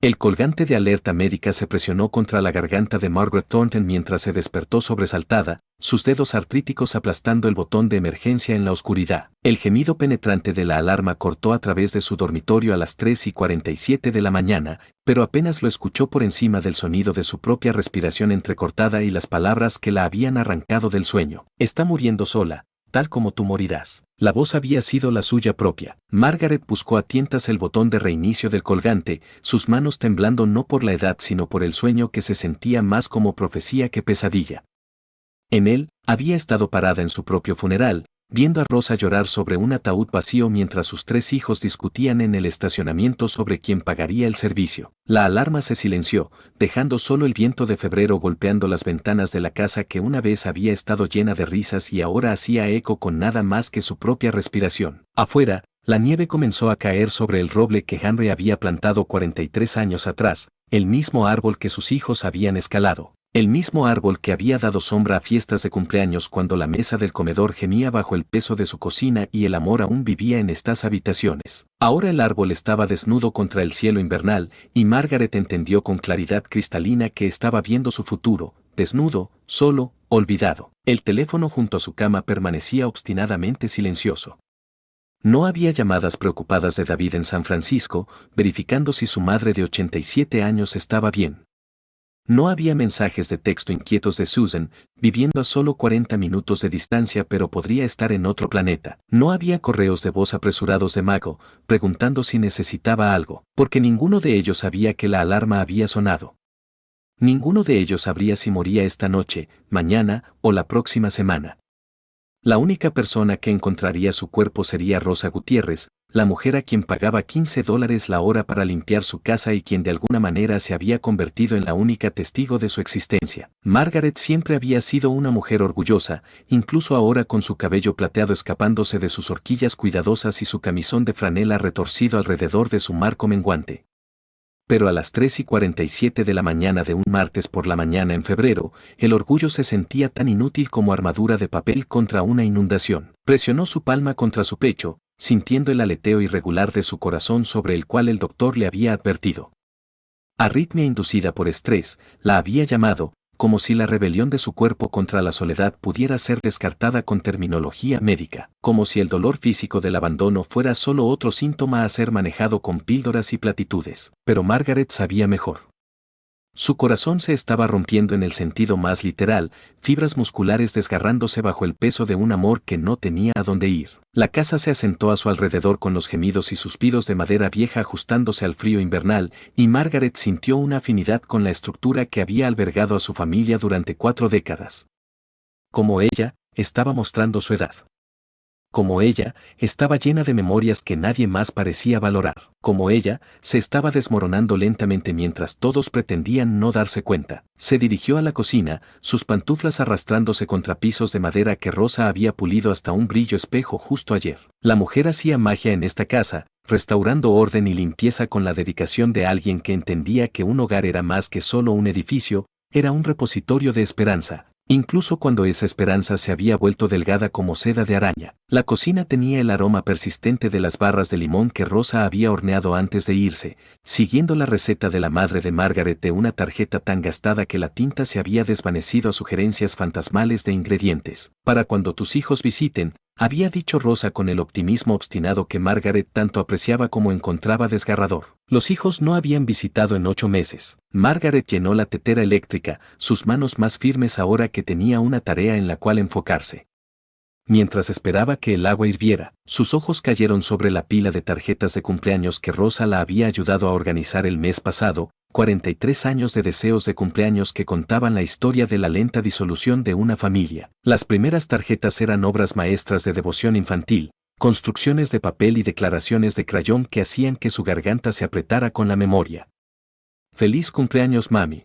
El colgante de alerta médica se presionó contra la garganta de Margaret Thornton mientras se despertó sobresaltada, sus dedos artríticos aplastando el botón de emergencia en la oscuridad. El gemido penetrante de la alarma cortó a través de su dormitorio a las 3:47 de la mañana, pero apenas lo escuchó por encima del sonido de su propia respiración entrecortada y las palabras que la habían arrancado del sueño. Está muriendo sola, tal como tú morirás. La voz había sido la suya propia. Margaret buscó a tientas el botón de reinicio del colgante, sus manos temblando no por la edad sino por el sueño que se sentía más como profecía que pesadilla. En él, había estado parada en su propio funeral, viendo a Rosa llorar sobre un ataúd vacío mientras sus 3 hijos discutían en el estacionamiento sobre quién pagaría el servicio. La alarma se silenció, dejando solo el viento de febrero golpeando las ventanas de la casa que una vez había estado llena de risas y ahora hacía eco con nada más que su propia respiración. Afuera, la nieve comenzó a caer sobre el roble que Henry había plantado 43 años atrás, el mismo árbol que sus hijos habían escalado. El mismo árbol que había dado sombra a fiestas de cumpleaños cuando la mesa del comedor gemía bajo el peso de su cocina y el amor aún vivía en estas habitaciones. Ahora el árbol estaba desnudo contra el cielo invernal y Margaret entendió con claridad cristalina que estaba viendo su futuro, desnudo, solo, olvidado. El teléfono junto a su cama permanecía obstinadamente silencioso. No había llamadas preocupadas de David en San Francisco, verificando si su madre de 87 años estaba bien. No había mensajes de texto inquietos de Susan, viviendo a solo 40 minutos de distancia pero podría estar en otro planeta. No había correos de voz apresurados de Mago, preguntando si necesitaba algo, porque ninguno de ellos sabía que la alarma había sonado. Ninguno de ellos sabría si moría esta noche, mañana o la próxima semana. La única persona que encontraría su cuerpo sería Rosa Gutiérrez, la mujer a quien pagaba $15 la hora para limpiar su casa y quien de alguna manera se había convertido en la única testigo de su existencia. Margaret siempre había sido una mujer orgullosa, incluso ahora con su cabello plateado escapándose de sus horquillas cuidadosas y su camisón de franela retorcido alrededor de su marco menguante. Pero a las 3:47 de la mañana de un martes por la mañana en febrero, el orgullo se sentía tan inútil como armadura de papel contra una inundación. Presionó su palma contra su pecho, sintiendo el aleteo irregular de su corazón sobre el cual el doctor le había advertido. Arritmia inducida por estrés, la había llamado, como si la rebelión de su cuerpo contra la soledad pudiera ser descartada con terminología médica, como si el dolor físico del abandono fuera solo otro síntoma a ser manejado con píldoras y platitudes. Pero Margaret sabía mejor. Su corazón se estaba rompiendo en el sentido más literal, fibras musculares desgarrándose bajo el peso de un amor que no tenía a dónde ir. La casa se asentó a su alrededor con los gemidos y suspiros de madera vieja ajustándose al frío invernal, y Margaret sintió una afinidad con la estructura que había albergado a su familia durante 4 décadas. Como ella, estaba mostrando su edad. Como ella, estaba llena de memorias que nadie más parecía valorar. Como ella, se estaba desmoronando lentamente mientras todos pretendían no darse cuenta. Se dirigió a la cocina, sus pantuflas arrastrándose contra pisos de madera que Rosa había pulido hasta un brillo espejo justo ayer. La mujer hacía magia en esta casa, restaurando orden y limpieza con la dedicación de alguien que entendía que un hogar era más que solo un edificio, era un repositorio de esperanza. Incluso cuando esa esperanza se había vuelto delgada como seda de araña. La cocina tenía el aroma persistente de las barras de limón que Rosa había horneado antes de irse, siguiendo la receta de la madre de Margaret de una tarjeta tan gastada que la tinta se había desvanecido a sugerencias fantasmales de ingredientes. Para cuando tus hijos visiten, había dicho Rosa con el optimismo obstinado que Margaret tanto apreciaba como encontraba desgarrador. Los hijos no habían visitado en 8 meses. Margaret llenó la tetera eléctrica, sus manos más firmes ahora que tenía una tarea en la cual enfocarse. Mientras esperaba que el agua hirviera, sus ojos cayeron sobre la pila de tarjetas de cumpleaños que Rosa la había ayudado a organizar el mes pasado, 43 años de deseos de cumpleaños que contaban la historia de la lenta disolución de una familia. Las primeras tarjetas eran obras maestras de devoción infantil, construcciones de papel y declaraciones de crayón que hacían que su garganta se apretara con la memoria. Feliz cumpleaños, mami.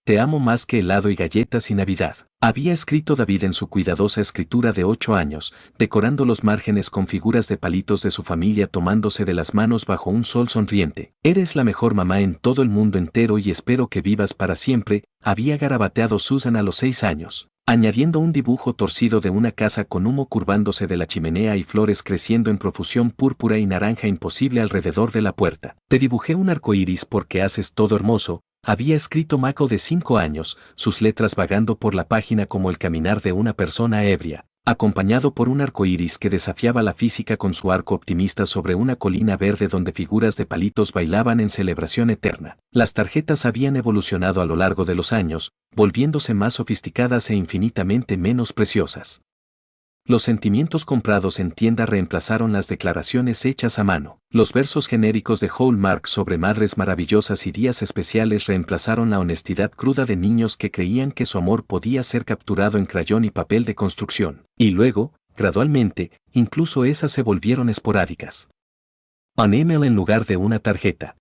Te amo más que helado y galletas y Navidad. Había escrito David en su cuidadosa escritura de 8 años, decorando los márgenes con figuras de palitos de su familia tomándose de las manos bajo un sol sonriente. Eres la mejor mamá en todo el mundo entero y espero que vivas para siempre, había garabateado Susan a los 6 años. añadiendo un dibujo torcido de una casa con humo curvándose de la chimenea y flores creciendo en profusión púrpura y naranja imposible alrededor de la puerta. Te dibujé un arco iris porque haces todo hermoso, había escrito Mako de 5 años, sus letras vagando por la página como el caminar de una persona ebria, acompañado por un arco iris que desafiaba la física con su arco optimista sobre una colina verde donde figuras de palitos bailaban en celebración eterna. Las tarjetas habían evolucionado a lo largo de los años, volviéndose más sofisticadas e infinitamente menos preciosas. Los sentimientos comprados en tienda reemplazaron las declaraciones hechas a mano. Los versos genéricos de Hallmark sobre madres maravillosas y días especiales reemplazaron la honestidad cruda de niños que creían que su amor podía ser capturado en crayón y papel de construcción. Y luego, gradualmente, incluso esas se volvieron esporádicas. Un email en lugar de una tarjeta.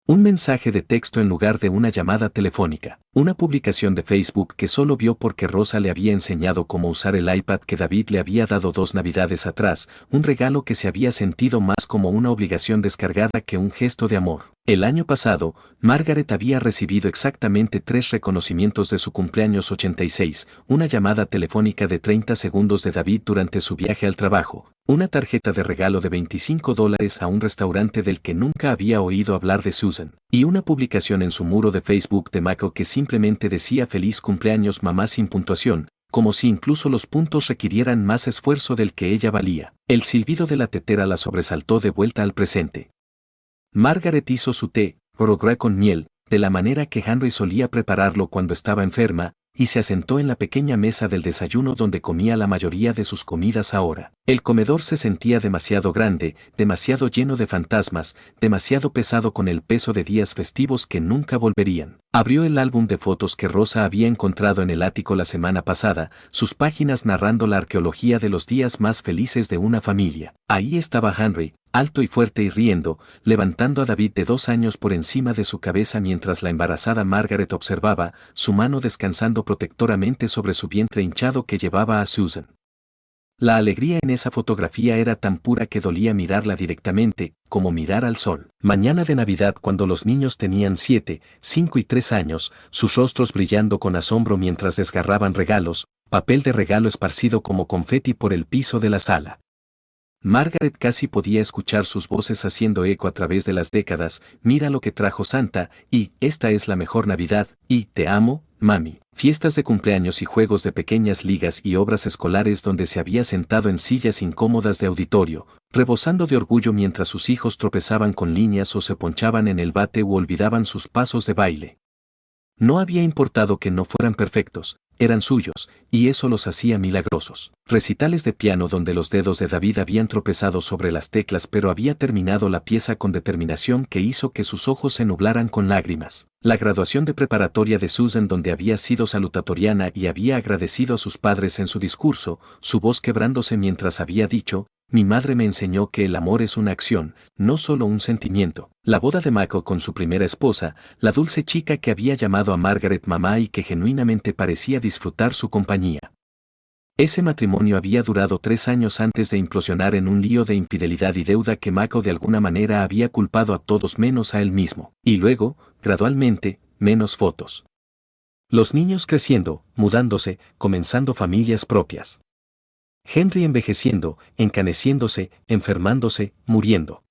Un mensaje de texto en lugar de una llamada telefónica. Una publicación de Facebook que solo vio porque Rosa le había enseñado cómo usar el iPad que David le había dado 2 navidades atrás, un regalo que se había sentido más como una obligación descargada que un gesto de amor. El año pasado, Margaret había recibido exactamente 3 reconocimientos de su cumpleaños 86, una llamada telefónica de 30 segundos de David durante su viaje al trabajo, una tarjeta de regalo de $25 a un restaurante del que nunca había oído hablar de Susan, y una publicación en su muro de Facebook de Mako que simplemente decía feliz cumpleaños mamá sin puntuación, como si incluso los puntos requirieran más esfuerzo del que ella valía. El silbido de la tetera la sobresaltó de vuelta al presente. Margaret hizo su té, Orográ con miel, de la manera que Henry solía prepararlo cuando estaba enferma, y se asentó en la pequeña mesa del desayuno donde comía la mayoría de sus comidas ahora. El comedor se sentía demasiado grande, demasiado lleno de fantasmas, demasiado pesado con el peso de días festivos que nunca volverían. Abrió el álbum de fotos que Rosa había encontrado en el ático la semana pasada, sus páginas narrando la arqueología de los días más felices de una familia. Ahí estaba Henry, alto y fuerte y riendo, levantando a David de 2 años por encima de su cabeza mientras la embarazada Margaret observaba, su mano descansando protectoramente sobre su vientre hinchado que llevaba a Susan. La alegría en esa fotografía era tan pura que dolía mirarla directamente, como mirar al sol. Mañana de Navidad cuando los niños tenían 7, 5 y 3 años, sus rostros brillando con asombro mientras desgarraban regalos, papel de regalo esparcido como confeti por el piso de la sala. Margaret casi podía escuchar sus voces haciendo eco a través de las décadas, mira lo que trajo Santa, y esta es la mejor Navidad, y te amo, mami. Fiestas de cumpleaños y juegos de pequeñas ligas y obras escolares donde se había sentado en sillas incómodas de auditorio, rebosando de orgullo mientras sus hijos tropezaban con líneas o se ponchaban en el bate u olvidaban sus pasos de baile. No había importado que no fueran perfectos, eran suyos, y eso los hacía milagrosos. Recitales de piano donde los dedos de David habían tropezado sobre las teclas pero había terminado la pieza con determinación que hizo que sus ojos se nublaran con lágrimas. La graduación de preparatoria de Susan donde había sido salutatoriana y había agradecido a sus padres en su discurso, su voz quebrándose mientras había dicho, mi madre me enseñó que el amor es una acción, no solo un sentimiento. La boda de Michael con su primera esposa, la dulce chica que había llamado a Margaret mamá y que genuinamente parecía disfrutar su compañía. Ese matrimonio había durado 3 años antes de implosionar en un lío de infidelidad y deuda que Michael de alguna manera había culpado a todos menos a él mismo. Y luego, gradualmente, menos fotos. Los niños creciendo, mudándose, comenzando familias propias. Henry envejeciendo, encaneciéndose, enfermándose, muriendo.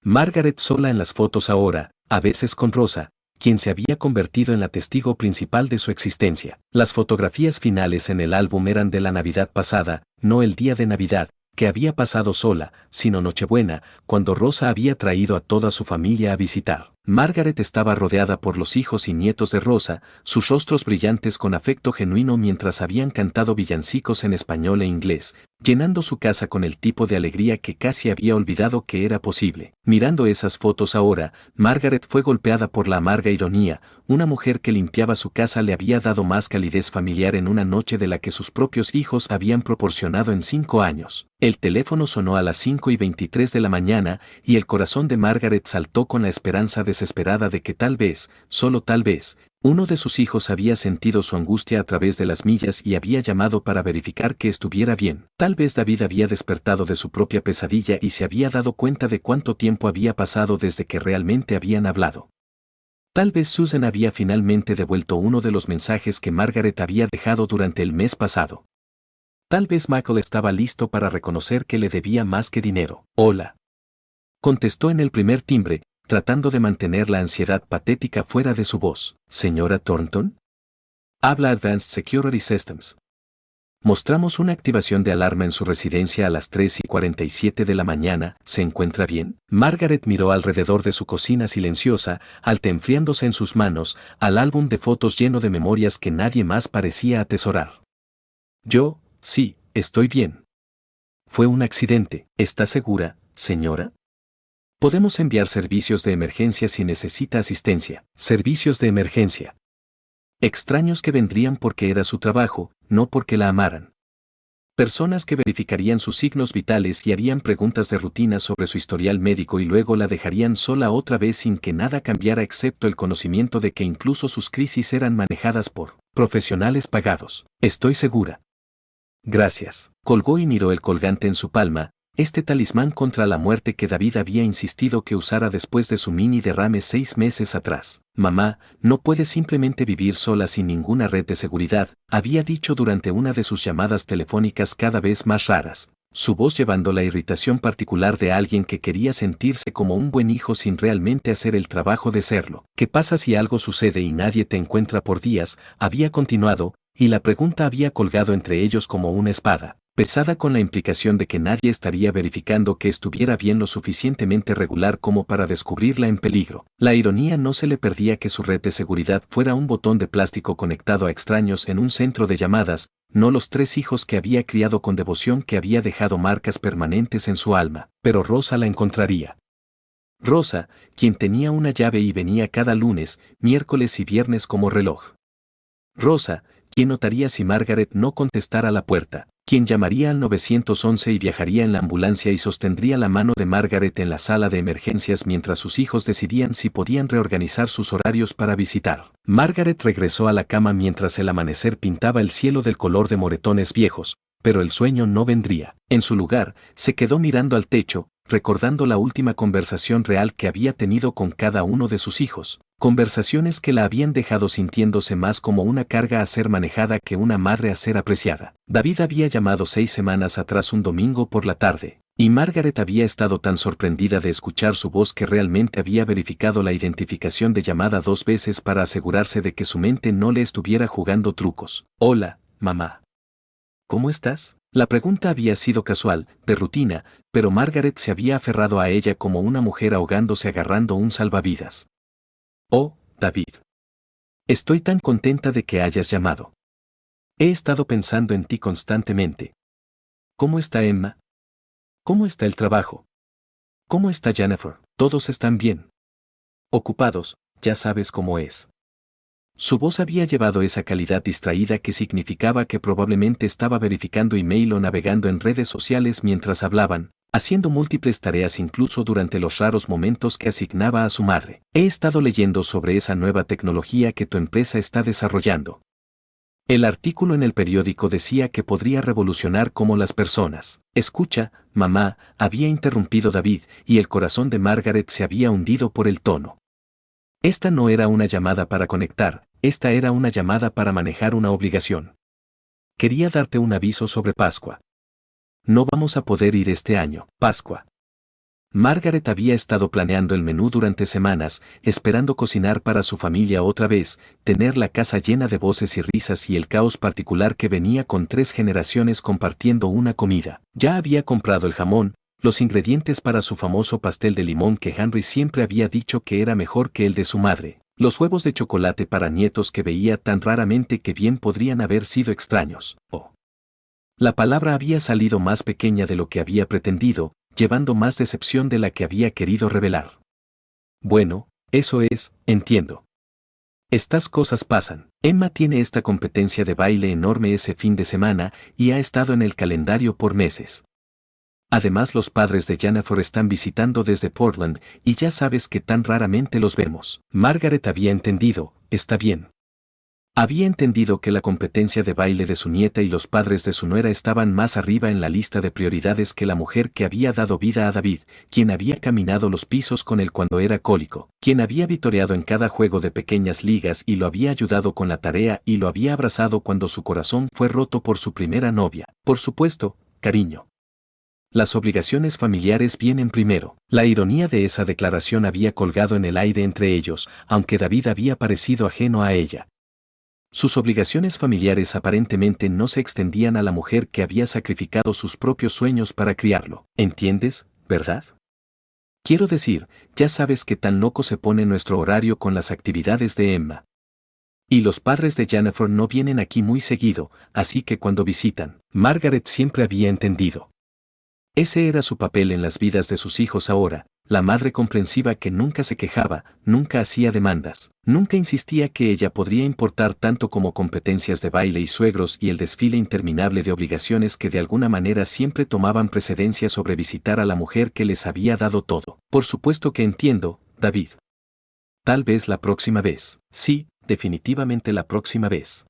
Margaret sola en las fotos ahora, a veces con Rosa, quien se había convertido en la testigo principal de su existencia. Las fotografías finales en el álbum eran de la Navidad pasada, no el día de Navidad, que había pasado sola, sino Nochebuena, cuando Rosa había traído a toda su familia a visitar. Margaret estaba rodeada por los hijos y nietos de Rosa, sus rostros brillantes con afecto genuino mientras habían cantado villancicos en español e inglés, llenando su casa con el tipo de alegría que casi había olvidado que era posible. Mirando esas fotos ahora, Margaret fue golpeada por la amarga ironía, una mujer que limpiaba su casa le había dado más calidez familiar en una noche de la que sus propios hijos habían proporcionado en 5 años. El teléfono sonó a las 5:23 de la mañana y el corazón de Margaret saltó con la esperanza desesperada de que tal vez, solo tal vez, uno de sus hijos había sentido su angustia a través de las millas y había llamado para verificar que estuviera bien. Tal vez David había despertado de su propia pesadilla y se había dado cuenta de cuánto tiempo había pasado desde que realmente habían hablado. Tal vez Susan había finalmente devuelto uno de los mensajes que Margaret había dejado durante el mes pasado. Tal vez Michael estaba listo para reconocer que le debía más que dinero. Hola. Contestó en el primer timbre, tratando de mantener la ansiedad patética fuera de su voz. ¿Señora Thornton? Habla Advanced Security Systems. Mostramos una activación de alarma en su residencia a las 3:47 de la mañana. ¿Se encuentra bien? Margaret miró alrededor de su cocina silenciosa, enfriándose en sus manos, al álbum de fotos lleno de memorias que nadie más parecía atesorar. Sí, estoy bien. Fue un accidente. ¿Está segura, señora? Podemos enviar servicios de emergencia si necesita asistencia. Servicios de emergencia. Extraños que vendrían porque era su trabajo, no porque la amaran. Personas que verificarían sus signos vitales y harían preguntas de rutina sobre su historial médico y luego la dejarían sola otra vez sin que nada cambiara excepto el conocimiento de que incluso sus crisis eran manejadas por profesionales pagados. Estoy segura. Gracias. Colgó y miró el colgante en su palma, este talismán contra la muerte que David había insistido que usara después de su mini derrame 6 meses atrás. Mamá, no puede simplemente vivir sola sin ninguna red de seguridad, había dicho durante una de sus llamadas telefónicas cada vez más raras, su voz llevando la irritación particular de alguien que quería sentirse como un buen hijo sin realmente hacer el trabajo de serlo. ¿Qué pasa si algo sucede y nadie te encuentra por días? Había continuado, y la pregunta había colgado entre ellos como una espada, pesada con la implicación de que nadie estaría verificando que estuviera bien lo suficientemente regular como para descubrirla en peligro. La ironía no se le perdía que su red de seguridad fuera un botón de plástico conectado a extraños en un centro de llamadas, no los 3 hijos que había criado con devoción que había dejado marcas permanentes en su alma, pero Rosa la encontraría. Rosa, quien tenía una llave y venía cada lunes, miércoles y viernes como reloj. Rosa, quien notaría si Margaret no contestara la puerta, quien llamaría al 911 y viajaría en la ambulancia y sostendría la mano de Margaret en la sala de emergencias mientras sus hijos decidían si podían reorganizar sus horarios para visitar. Margaret regresó a la cama mientras el amanecer pintaba el cielo del color de moretones viejos, pero el sueño no vendría. En su lugar, se quedó mirando al techo, recordando la última conversación real que había tenido con cada uno de sus hijos. Conversaciones que la habían dejado sintiéndose más como una carga a ser manejada que una madre a ser apreciada. David había llamado 6 semanas atrás un domingo por la tarde, y Margaret había estado tan sorprendida de escuchar su voz que realmente había verificado la identificación de llamada 2 veces para asegurarse de que su mente no le estuviera jugando trucos. Hola, mamá. ¿Cómo estás? La pregunta había sido casual, de rutina, pero Margaret se había aferrado a ella como una mujer ahogándose agarrando un salvavidas. Oh, David. Estoy tan contenta de que hayas llamado. He estado pensando en ti constantemente. ¿Cómo está Emma? ¿Cómo está el trabajo? ¿Cómo está Jennifer? Todos están bien. Ocupados, ya sabes cómo es. Su voz había llevado esa calidad distraída que significaba que probablemente estaba verificando email o navegando en redes sociales mientras hablaban, haciendo múltiples tareas incluso durante los raros momentos que asignaba a su madre. He estado leyendo sobre esa nueva tecnología que tu empresa está desarrollando. El artículo en el periódico decía que podría revolucionar cómo las personas. Escucha, mamá, había interrumpido David, y el corazón de Margaret se había hundido por el tono. Esta no era una llamada para conectar, esta era una llamada para manejar una obligación. Quería darte un aviso sobre Pascua. No vamos a poder ir este año. Pascua. Margaret había estado planeando el menú durante semanas, esperando cocinar para su familia otra vez, tener la casa llena de voces y risas y el caos particular que venía con 3 generaciones compartiendo una comida. Ya había comprado el jamón, los ingredientes para su famoso pastel de limón que Henry siempre había dicho que era mejor que el de su madre, los huevos de chocolate para nietos que veía tan raramente que bien podrían haber sido extraños. La palabra había salido más pequeña de lo que había pretendido, llevando más decepción de la que había querido revelar. Bueno, eso es, entiendo. Estas cosas pasan. Emma tiene esta competencia de baile enorme ese fin de semana y ha estado en el calendario por meses. Además, los padres de Jennifer están visitando desde Portland y ya sabes que tan raramente los vemos. Margaret había entendido, está bien. Había entendido que la competencia de baile de su nieta y los padres de su nuera estaban más arriba en la lista de prioridades que la mujer que había dado vida a David, quien había caminado los pisos con él cuando era cólico, quien había vitoreado en cada juego de pequeñas ligas y lo había ayudado con la tarea y lo había abrazado cuando su corazón fue roto por su primera novia. Por supuesto, cariño. Las obligaciones familiares vienen primero. La ironía de esa declaración había colgado en el aire entre ellos, aunque David había parecido ajeno a ella. Sus obligaciones familiares aparentemente no se extendían a la mujer que había sacrificado sus propios sueños para criarlo. ¿Entiendes, verdad? Quiero decir, ya sabes que tan loco se pone nuestro horario con las actividades de Emma. Y los padres de Jennifer no vienen aquí muy seguido, así que cuando visitan, Margaret siempre había entendido. Ese era su papel en las vidas de sus hijos ahora, la madre comprensiva que nunca se quejaba, nunca hacía demandas, nunca insistía que ella podría importar tanto como competencias de baile y suegros y el desfile interminable de obligaciones que de alguna manera siempre tomaban precedencia sobre visitar a la mujer que les había dado todo. Por supuesto que entiendo, David. Tal vez la próxima vez. Sí, definitivamente la próxima vez.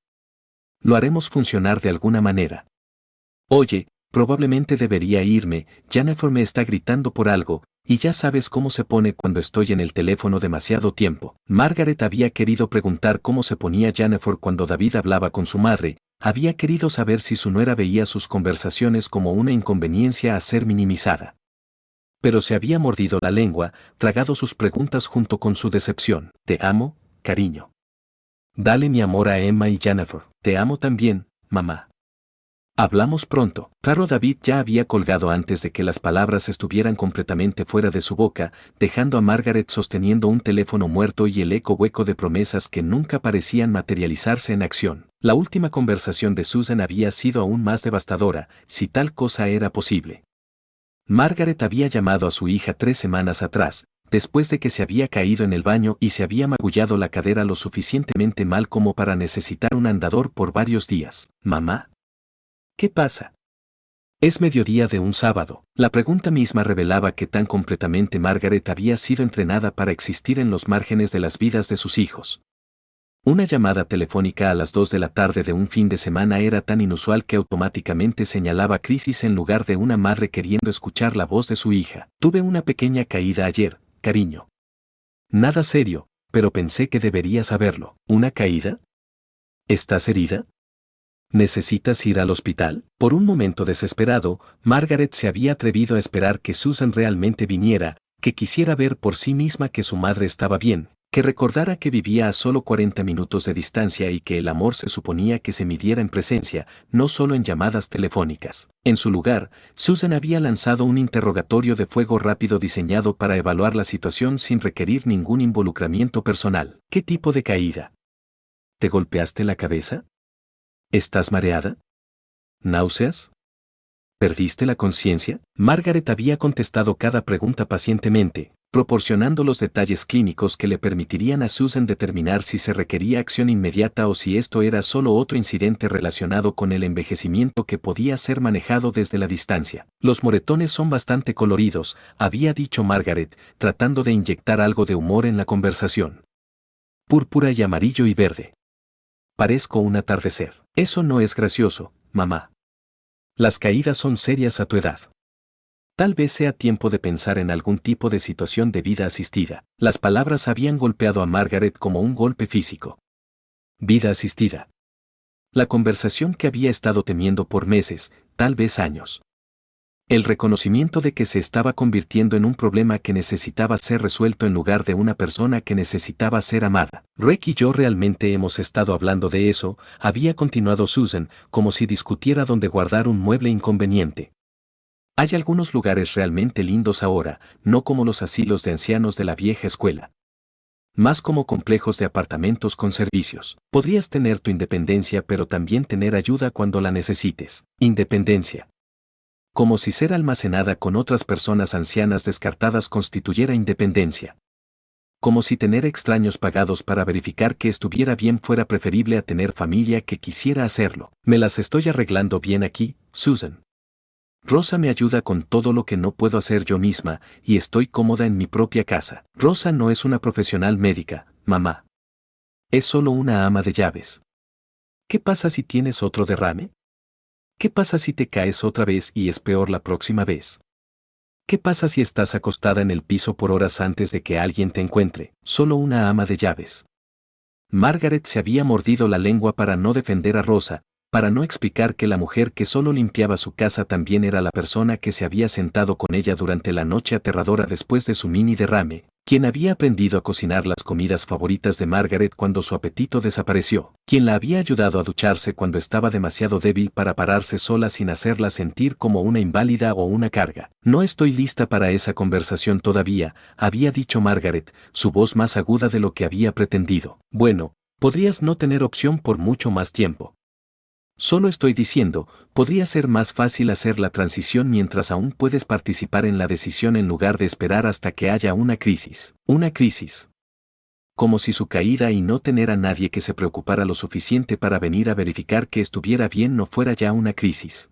Lo haremos funcionar de alguna manera. Oye, probablemente debería irme, Jennifer me está gritando por algo, y ya sabes cómo se pone cuando estoy en el teléfono demasiado tiempo. Margaret había querido preguntar cómo se ponía Jennifer cuando David hablaba con su madre, había querido saber si su nuera veía sus conversaciones como una inconveniencia a ser minimizada. Pero se había mordido la lengua, tragado sus preguntas junto con su decepción. Te amo, cariño. Dale mi amor a Emma y Jennifer. Te amo también, mamá. Hablamos pronto. Claro, David ya había colgado antes de que las palabras estuvieran completamente fuera de su boca, dejando a Margaret sosteniendo un teléfono muerto y el eco hueco de promesas que nunca parecían materializarse en acción. La última conversación de Susan había sido aún más devastadora, si tal cosa era posible. Margaret había llamado a su hija 3 semanas atrás, después de que se había caído en el baño y se había magullado la cadera lo suficientemente mal como para necesitar un andador por varios días. ¿Mamá? ¿Qué pasa? Es mediodía de un sábado. La pregunta misma revelaba que tan completamente Margaret había sido entrenada para existir en los márgenes de las vidas de sus hijos. Una llamada telefónica a las 2 de la tarde de un fin de semana era tan inusual que automáticamente señalaba crisis en lugar de una madre queriendo escuchar la voz de su hija. Tuve una pequeña caída ayer, cariño. Nada serio, pero pensé que deberías saberlo. ¿Una caída? ¿Estás herida? ¿Necesitas ir al hospital? Por un momento desesperado, Margaret se había atrevido a esperar que Susan realmente viniera, que quisiera ver por sí misma que su madre estaba bien, que recordara que vivía a solo 40 minutos de distancia y que el amor se suponía que se midiera en presencia, no solo en llamadas telefónicas. En su lugar, Susan había lanzado un interrogatorio de fuego rápido diseñado para evaluar la situación sin requerir ningún involucramiento personal. ¿Qué tipo de caída? ¿Te golpeaste la cabeza? ¿Estás mareada? ¿Náuseas? ¿Perdiste la conciencia? Margaret había contestado cada pregunta pacientemente, proporcionando los detalles clínicos que le permitirían a Susan determinar si se requería acción inmediata o si esto era solo otro incidente relacionado con el envejecimiento que podía ser manejado desde la distancia. Los moretones son bastante coloridos, había dicho Margaret, tratando de inyectar algo de humor en la conversación. Púrpura y amarillo y verde. Parezco un atardecer. Eso no es gracioso, mamá. Las caídas son serias a tu edad. Tal vez sea tiempo de pensar en algún tipo de situación de vida asistida. Las palabras habían golpeado a Margaret como un golpe físico. Vida asistida. La conversación que había estado temiendo por meses, tal vez años. El reconocimiento de que se estaba convirtiendo en un problema que necesitaba ser resuelto en lugar de una persona que necesitaba ser amada. Rick y yo realmente hemos estado hablando de eso, había continuado Susan, como si discutiera dónde guardar un mueble inconveniente. Hay algunos lugares realmente lindos ahora, no como los asilos de ancianos de la vieja escuela. Más como complejos de apartamentos con servicios. Podrías tener tu independencia pero también tener ayuda cuando la necesites. Independencia. Como si ser almacenada con otras personas ancianas descartadas constituyera independencia. Como si tener extraños pagados para verificar que estuviera bien fuera preferible a tener familia que quisiera hacerlo. Me las estoy arreglando bien aquí, Susan. Rosa me ayuda con todo lo que no puedo hacer yo misma, y estoy cómoda en mi propia casa. Rosa no es una profesional médica, mamá. Es solo una ama de llaves. ¿Qué pasa si tienes otro derrame? ¿Qué pasa si te caes otra vez y es peor la próxima vez? ¿Qué pasa si estás acostada en el piso por horas antes de que alguien te encuentre, solo una ama de llaves? Margaret se había mordido la lengua para no defender a Rosa, para no explicar que la mujer que solo limpiaba su casa también era la persona que se había sentado con ella durante la noche aterradora después de su mini derrame, quien había aprendido a cocinar las comidas favoritas de Margaret cuando su apetito desapareció, quien la había ayudado a ducharse cuando estaba demasiado débil para pararse sola sin hacerla sentir como una inválida o una carga. No estoy lista para esa conversación todavía, había dicho Margaret, su voz más aguda de lo que había pretendido. Bueno, podrías no tener opción por mucho más tiempo. Solo estoy diciendo, podría ser más fácil hacer la transición mientras aún puedes participar en la decisión en lugar de esperar hasta que haya una crisis. Una crisis. Como si su caída y no tener a nadie que se preocupara lo suficiente para venir a verificar que estuviera bien no fuera ya una crisis.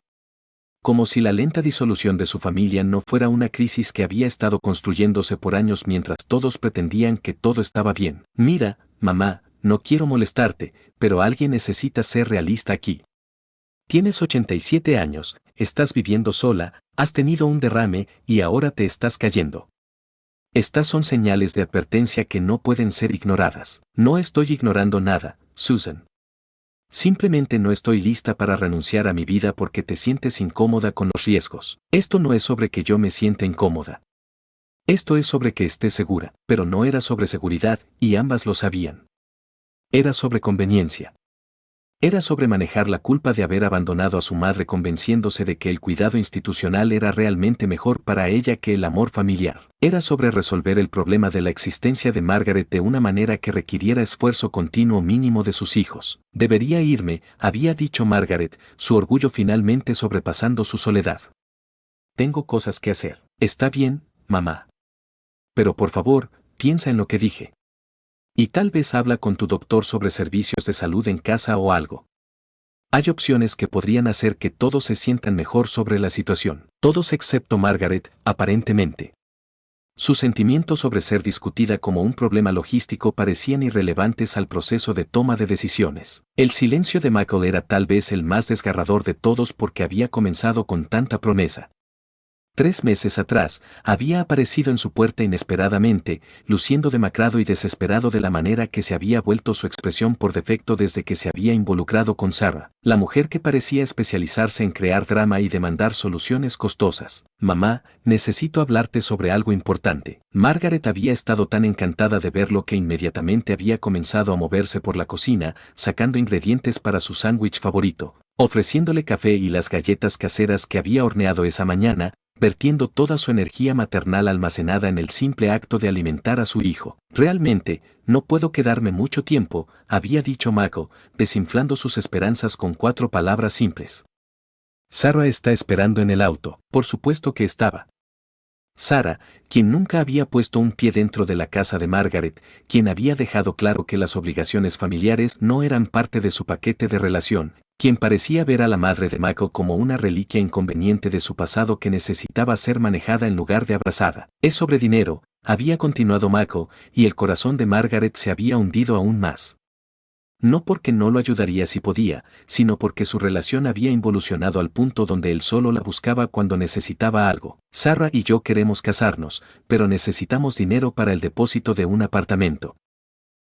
Como si la lenta disolución de su familia no fuera una crisis que había estado construyéndose por años mientras todos pretendían que todo estaba bien. Mira, mamá, no quiero molestarte, pero alguien necesita ser realista aquí. Tienes 87 años, estás viviendo sola, has tenido un derrame y ahora te estás cayendo. Estas son señales de advertencia que no pueden ser ignoradas. No estoy ignorando nada, Susan. Simplemente no estoy lista para renunciar a mi vida porque te sientes incómoda con los riesgos. Esto no es sobre que yo me sienta incómoda. Esto es sobre que esté segura, pero no era sobre seguridad, y ambas lo sabían. Era sobre conveniencia. Era sobre manejar la culpa de haber abandonado a su madre convenciéndose de que el cuidado institucional era realmente mejor para ella que el amor familiar. Era sobre resolver el problema de la existencia de Margaret de una manera que requiriera esfuerzo continuo mínimo de sus hijos. Debería irme, había dicho Margaret, su orgullo finalmente sobrepasando su soledad. Tengo cosas que hacer. Está bien, mamá. Pero por favor, piensa en lo que dije. Y tal vez habla con tu doctor sobre servicios de salud en casa o algo. Hay opciones que podrían hacer que todos se sientan mejor sobre la situación. Todos excepto Margaret, aparentemente. Sus sentimientos sobre ser discutida como un problema logístico parecían irrelevantes al proceso de toma de decisiones. El silencio de Michael era tal vez el más desgarrador de todos porque había comenzado con tanta promesa. 3 meses atrás, había aparecido en su puerta inesperadamente, luciendo demacrado y desesperado de la manera que se había vuelto su expresión por defecto desde que se había involucrado con Sarah, la mujer que parecía especializarse en crear drama y demandar soluciones costosas. Mamá, necesito hablarte sobre algo importante. Margaret había estado tan encantada de verlo que inmediatamente había comenzado a moverse por la cocina, sacando ingredientes para su sándwich favorito, ofreciéndole café y las galletas caseras que había horneado esa mañana, vertiendo toda su energía maternal almacenada en el simple acto de alimentar a su hijo. Realmente, no puedo quedarme mucho tiempo, había dicho Michael, desinflando sus esperanzas con 4 palabras simples. Sarah está esperando en el auto. Por supuesto que estaba. Sarah, quien nunca había puesto un pie dentro de la casa de Margaret, quien había dejado claro que las obligaciones familiares no eran parte de su paquete de relación, quien parecía ver a la madre de Michael como una reliquia inconveniente de su pasado que necesitaba ser manejada en lugar de abrazada. Es sobre dinero, había continuado Michael, y el corazón de Margaret se había hundido aún más. No porque no lo ayudaría si podía, sino porque su relación había involucionado al punto donde él solo la buscaba cuando necesitaba algo. Sarah y yo queremos casarnos, pero necesitamos dinero para el depósito de un apartamento.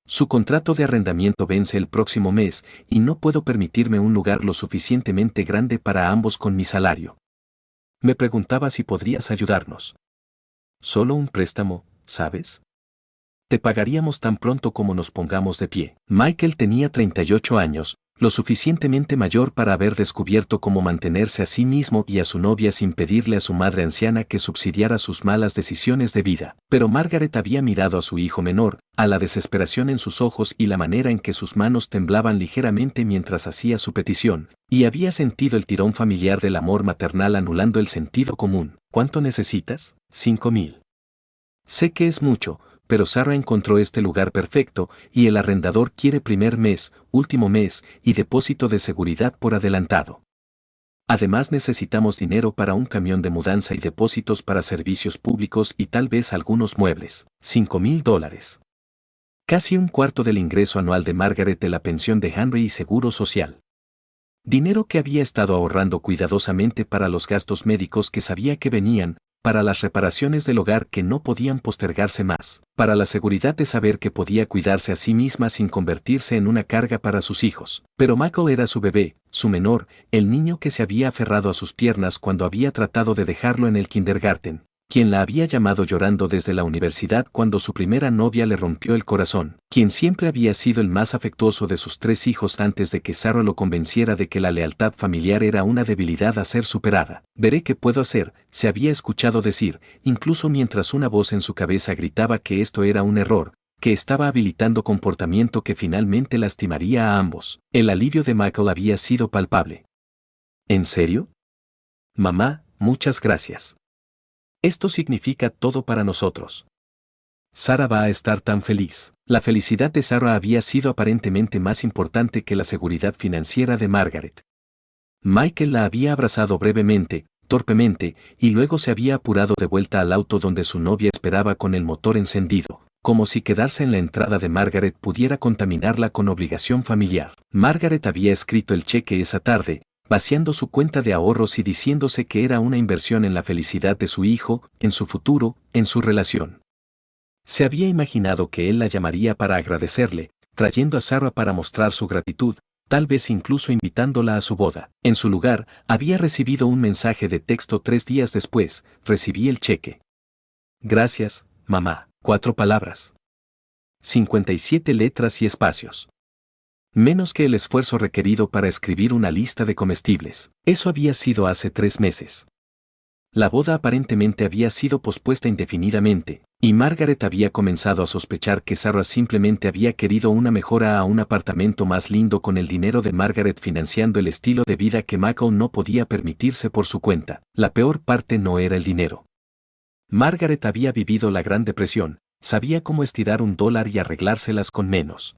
Su contrato de arrendamiento vence el próximo mes y no puedo permitirme un lugar lo suficientemente grande para ambos con mi salario. Me preguntaba si podrías ayudarnos. Solo un préstamo, ¿sabes? Te pagaríamos tan pronto como nos pongamos de pie. Michael tenía 38 años, lo suficientemente mayor para haber descubierto cómo mantenerse a sí mismo y a su novia sin pedirle a su madre anciana que subsidiara sus malas decisiones de vida. Pero Margaret había mirado a su hijo menor, a la desesperación en sus ojos y la manera en que sus manos temblaban ligeramente mientras hacía su petición, y había sentido el tirón familiar del amor maternal anulando el sentido común. ¿Cuánto necesitas? 5,000. Sé que es mucho, pero Sarah encontró este lugar perfecto y el arrendador quiere primer mes, último mes y depósito de seguridad por adelantado. Además necesitamos dinero para un camión de mudanza y depósitos para servicios públicos y tal vez algunos muebles. $5,000. Casi un cuarto del ingreso anual de Margaret de la pensión de Henry y seguro social. Dinero que había estado ahorrando cuidadosamente para los gastos médicos que sabía que venían, para las reparaciones del hogar que no podían postergarse más, para la seguridad de saber que podía cuidarse a sí misma sin convertirse en una carga para sus hijos. Pero Michael era su bebé, su menor, el niño que se había aferrado a sus piernas cuando había tratado de dejarlo en el kindergarten, quien la había llamado llorando desde la universidad cuando su primera novia le rompió el corazón, quien siempre había sido el más afectuoso de sus 3 hijos antes de que Sarah lo convenciera de que la lealtad familiar era una debilidad a ser superada. Veré qué puedo hacer, se había escuchado decir, incluso mientras una voz en su cabeza gritaba que esto era un error, que estaba habilitando comportamiento que finalmente lastimaría a ambos. El alivio de Michael había sido palpable. ¿En serio? Mamá, muchas gracias. Esto significa todo para nosotros. Sarah va a estar tan feliz. La felicidad de Sarah había sido aparentemente más importante que la seguridad financiera de Margaret. Michael la había abrazado brevemente, torpemente, y luego se había apurado de vuelta al auto donde su novia esperaba con el motor encendido, como si quedarse en la entrada de Margaret pudiera contaminarla con obligación familiar. Margaret había escrito el cheque esa tarde, vaciando su cuenta de ahorros y diciéndose que era una inversión en la felicidad de su hijo, en su futuro, en su relación. Se había imaginado que él la llamaría para agradecerle, trayendo a Sarah para mostrar su gratitud, tal vez incluso invitándola a su boda. En su lugar, había recibido un mensaje de texto 3 días después: recibí el cheque. Gracias, mamá. 4 palabras. 57 letras y espacios. Menos que el esfuerzo requerido para escribir una lista de comestibles. Eso había sido hace 3 meses. La boda aparentemente había sido pospuesta indefinidamente, y Margaret había comenzado a sospechar que Sarah simplemente había querido una mejora a un apartamento más lindo con el dinero de Margaret financiando el estilo de vida que Michael no podía permitirse por su cuenta. La peor parte no era el dinero. Margaret había vivido la Gran Depresión, sabía cómo estirar $1 y arreglárselas con menos.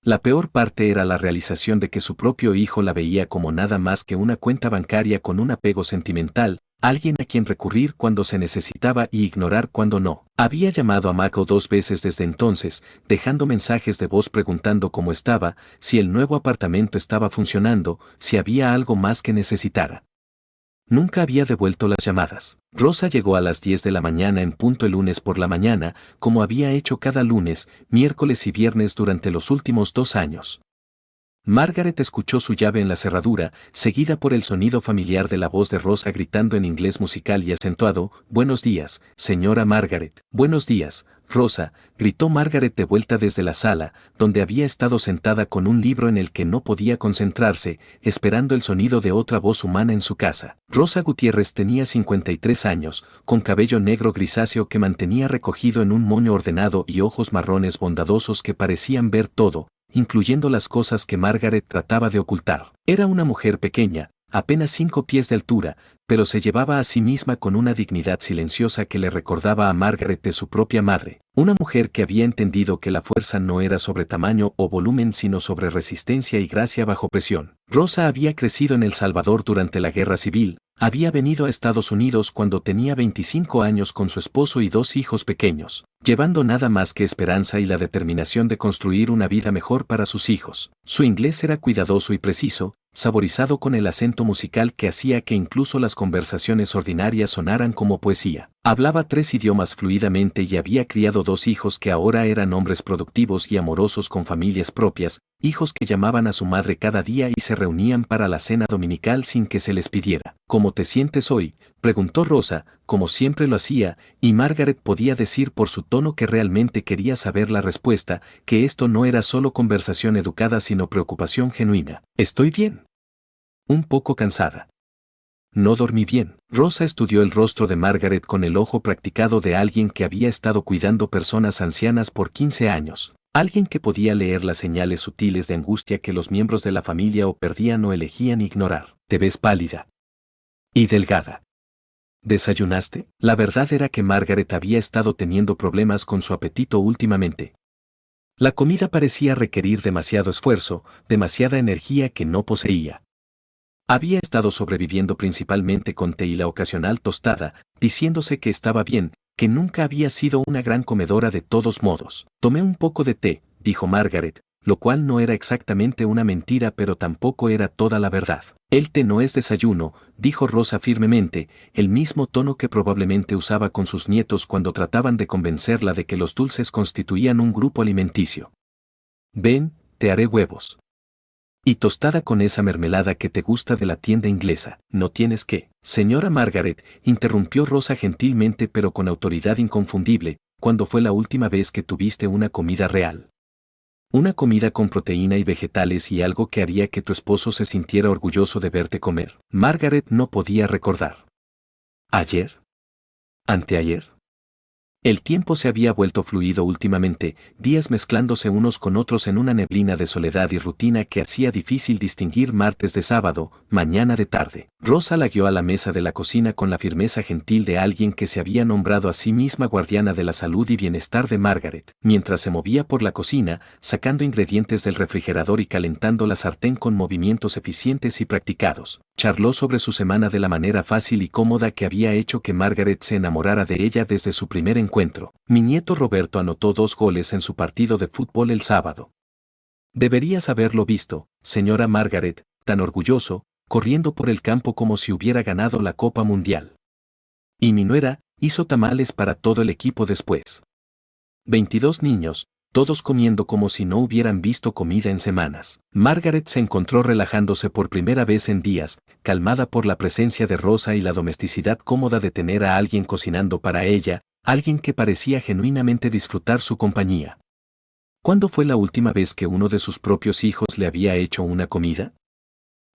La peor parte era la realización de que su propio hijo la veía como nada más que una cuenta bancaria con un apego sentimental, alguien a quien recurrir cuando se necesitaba y ignorar cuando no. Había llamado a Michael 2 veces desde entonces, dejando mensajes de voz preguntando cómo estaba, si el nuevo apartamento estaba funcionando, si había algo más que necesitara. Nunca había devuelto las llamadas. Rosa llegó a las 10 de la mañana en punto el lunes por la mañana, como había hecho cada lunes, miércoles y viernes durante los últimos 2 años. Margaret escuchó su llave en la cerradura, seguida por el sonido familiar de la voz de Rosa gritando en inglés musical y acentuado: «Buenos días, señora Margaret». «Buenos días, Rosa», gritó Margaret de vuelta desde la sala, donde había estado sentada con un libro en el que no podía concentrarse, esperando el sonido de otra voz humana en su casa. Rosa Gutiérrez tenía 53 años, con cabello negro grisáceo que mantenía recogido en un moño ordenado y ojos marrones bondadosos que parecían ver todo, incluyendo las cosas que Margaret trataba de ocultar. Era una mujer pequeña, apenas 5 pies de altura, pero se llevaba a sí misma con una dignidad silenciosa que le recordaba a Margaret de su propia madre, una mujer que había entendido que la fuerza no era sobre tamaño o volumen sino sobre resistencia y gracia bajo presión. Rosa había crecido en El Salvador durante la Guerra Civil, había venido a Estados Unidos cuando tenía 25 años con su esposo y 2 hijos pequeños, llevando nada más que esperanza y la determinación de construir una vida mejor para sus hijos. Su inglés era cuidadoso y preciso, saborizado con el acento musical que hacía que incluso las conversaciones ordinarias sonaran como poesía. Hablaba 3 idiomas fluidamente y había criado 2 hijos que ahora eran hombres productivos y amorosos con familias propias, hijos que llamaban a su madre cada día y se reunían para la cena dominical sin que se les pidiera. «¿Cómo te sientes hoy?», preguntó Rosa, como siempre lo hacía, y Margaret podía decir por su tono que realmente quería saber la respuesta, que esto no era solo conversación educada sino preocupación genuina. «Estoy bien. Un poco cansada. No dormí bien». Rosa estudió el rostro de Margaret con el ojo practicado de alguien que había estado cuidando personas ancianas por 15 años. Alguien que podía leer las señales sutiles de angustia que los miembros de la familia o perdían o elegían ignorar. «Te ves pálida. Y delgada. ¿Desayunaste?». La verdad era que Margaret había estado teniendo problemas con su apetito últimamente. La comida parecía requerir demasiado esfuerzo, demasiada energía que no poseía. Había estado sobreviviendo principalmente con té y la ocasional tostada, diciéndose que estaba bien, que nunca había sido una gran comedora de todos modos. Tomé un poco de té, dijo Margaret, lo cual no era exactamente una mentira pero tampoco era toda la verdad. El té no es desayuno, dijo Rosa firmemente, el mismo tono que probablemente usaba con sus nietos cuando trataban de convencerla de que los dulces constituían un grupo alimenticio. Ven, te haré huevos. Y tostada con esa mermelada que te gusta de la tienda inglesa. No tienes que. Señora Margaret, interrumpió Rosa gentilmente pero con autoridad inconfundible, ¿cuándo fue la última vez que tuviste una comida real? Una comida con proteína y vegetales y algo que haría que tu esposo se sintiera orgulloso de verte comer. Margaret no podía recordar. ¿Ayer? ¿Anteayer? El tiempo se había vuelto fluido últimamente, días mezclándose unos con otros en una neblina de soledad y rutina que hacía difícil distinguir martes de sábado, mañana de tarde. Rosa la guió a la mesa de la cocina con la firmeza gentil de alguien que se había nombrado a sí misma guardiana de la salud y bienestar de Margaret, mientras se movía por la cocina, sacando ingredientes del refrigerador y calentando la sartén con movimientos eficientes y practicados. Charló sobre su semana de la manera fácil y cómoda que había hecho que Margaret se enamorara de ella desde su primer encuentro. Mi nieto Roberto anotó 2 goles en su partido de fútbol el sábado. Deberías haberlo visto, señora Margaret, tan orgulloso, corriendo por el campo como si hubiera ganado la Copa Mundial. Y mi nuera hizo tamales para todo el equipo después. 22 niños, todos comiendo como si no hubieran visto comida en semanas. Margaret se encontró relajándose por primera vez en días, calmada por la presencia de Rosa y la domesticidad cómoda de tener a alguien cocinando para ella, alguien que parecía genuinamente disfrutar su compañía. ¿Cuándo fue la última vez que uno de sus propios hijos le había hecho una comida?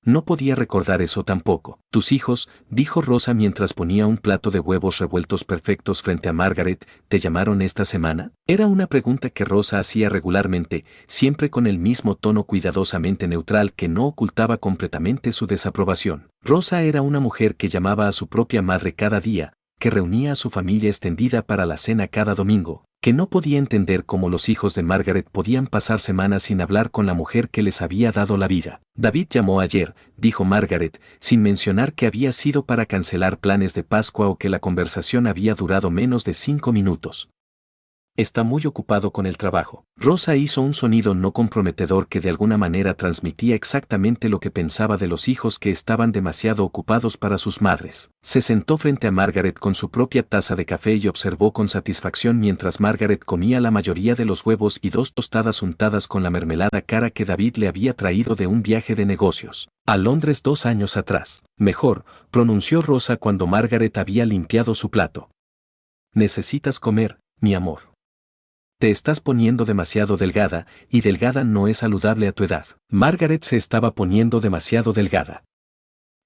No podía recordar eso tampoco. Tus hijos, dijo Rosa mientras ponía un plato de huevos revueltos perfectos frente a Margaret, ¿te llamaron esta semana? Era una pregunta que Rosa hacía regularmente, siempre con el mismo tono cuidadosamente neutral que no ocultaba completamente su desaprobación. Rosa era una mujer que llamaba a su propia madre cada día, que reunía a su familia extendida para la cena cada domingo, que no podía entender cómo los hijos de Margaret podían pasar semanas sin hablar con la mujer que les había dado la vida. David llamó ayer, dijo Margaret, sin mencionar que había sido para cancelar planes de Pascua o que la conversación había durado menos de 5 minutos. Está muy ocupado con el trabajo. Rosa hizo un sonido no comprometedor que de alguna manera transmitía exactamente lo que pensaba de los hijos que estaban demasiado ocupados para sus madres. Se sentó frente a Margaret con su propia taza de café y observó con satisfacción mientras Margaret comía la mayoría de los huevos y 2 tostadas untadas con la mermelada cara que David le había traído de un viaje de negocios a Londres 2 años atrás. Mejor, pronunció Rosa cuando Margaret había limpiado su plato. Necesitas comer, mi amor. Te estás poniendo demasiado delgada, y delgada no es saludable a tu edad. Margaret se estaba poniendo demasiado delgada.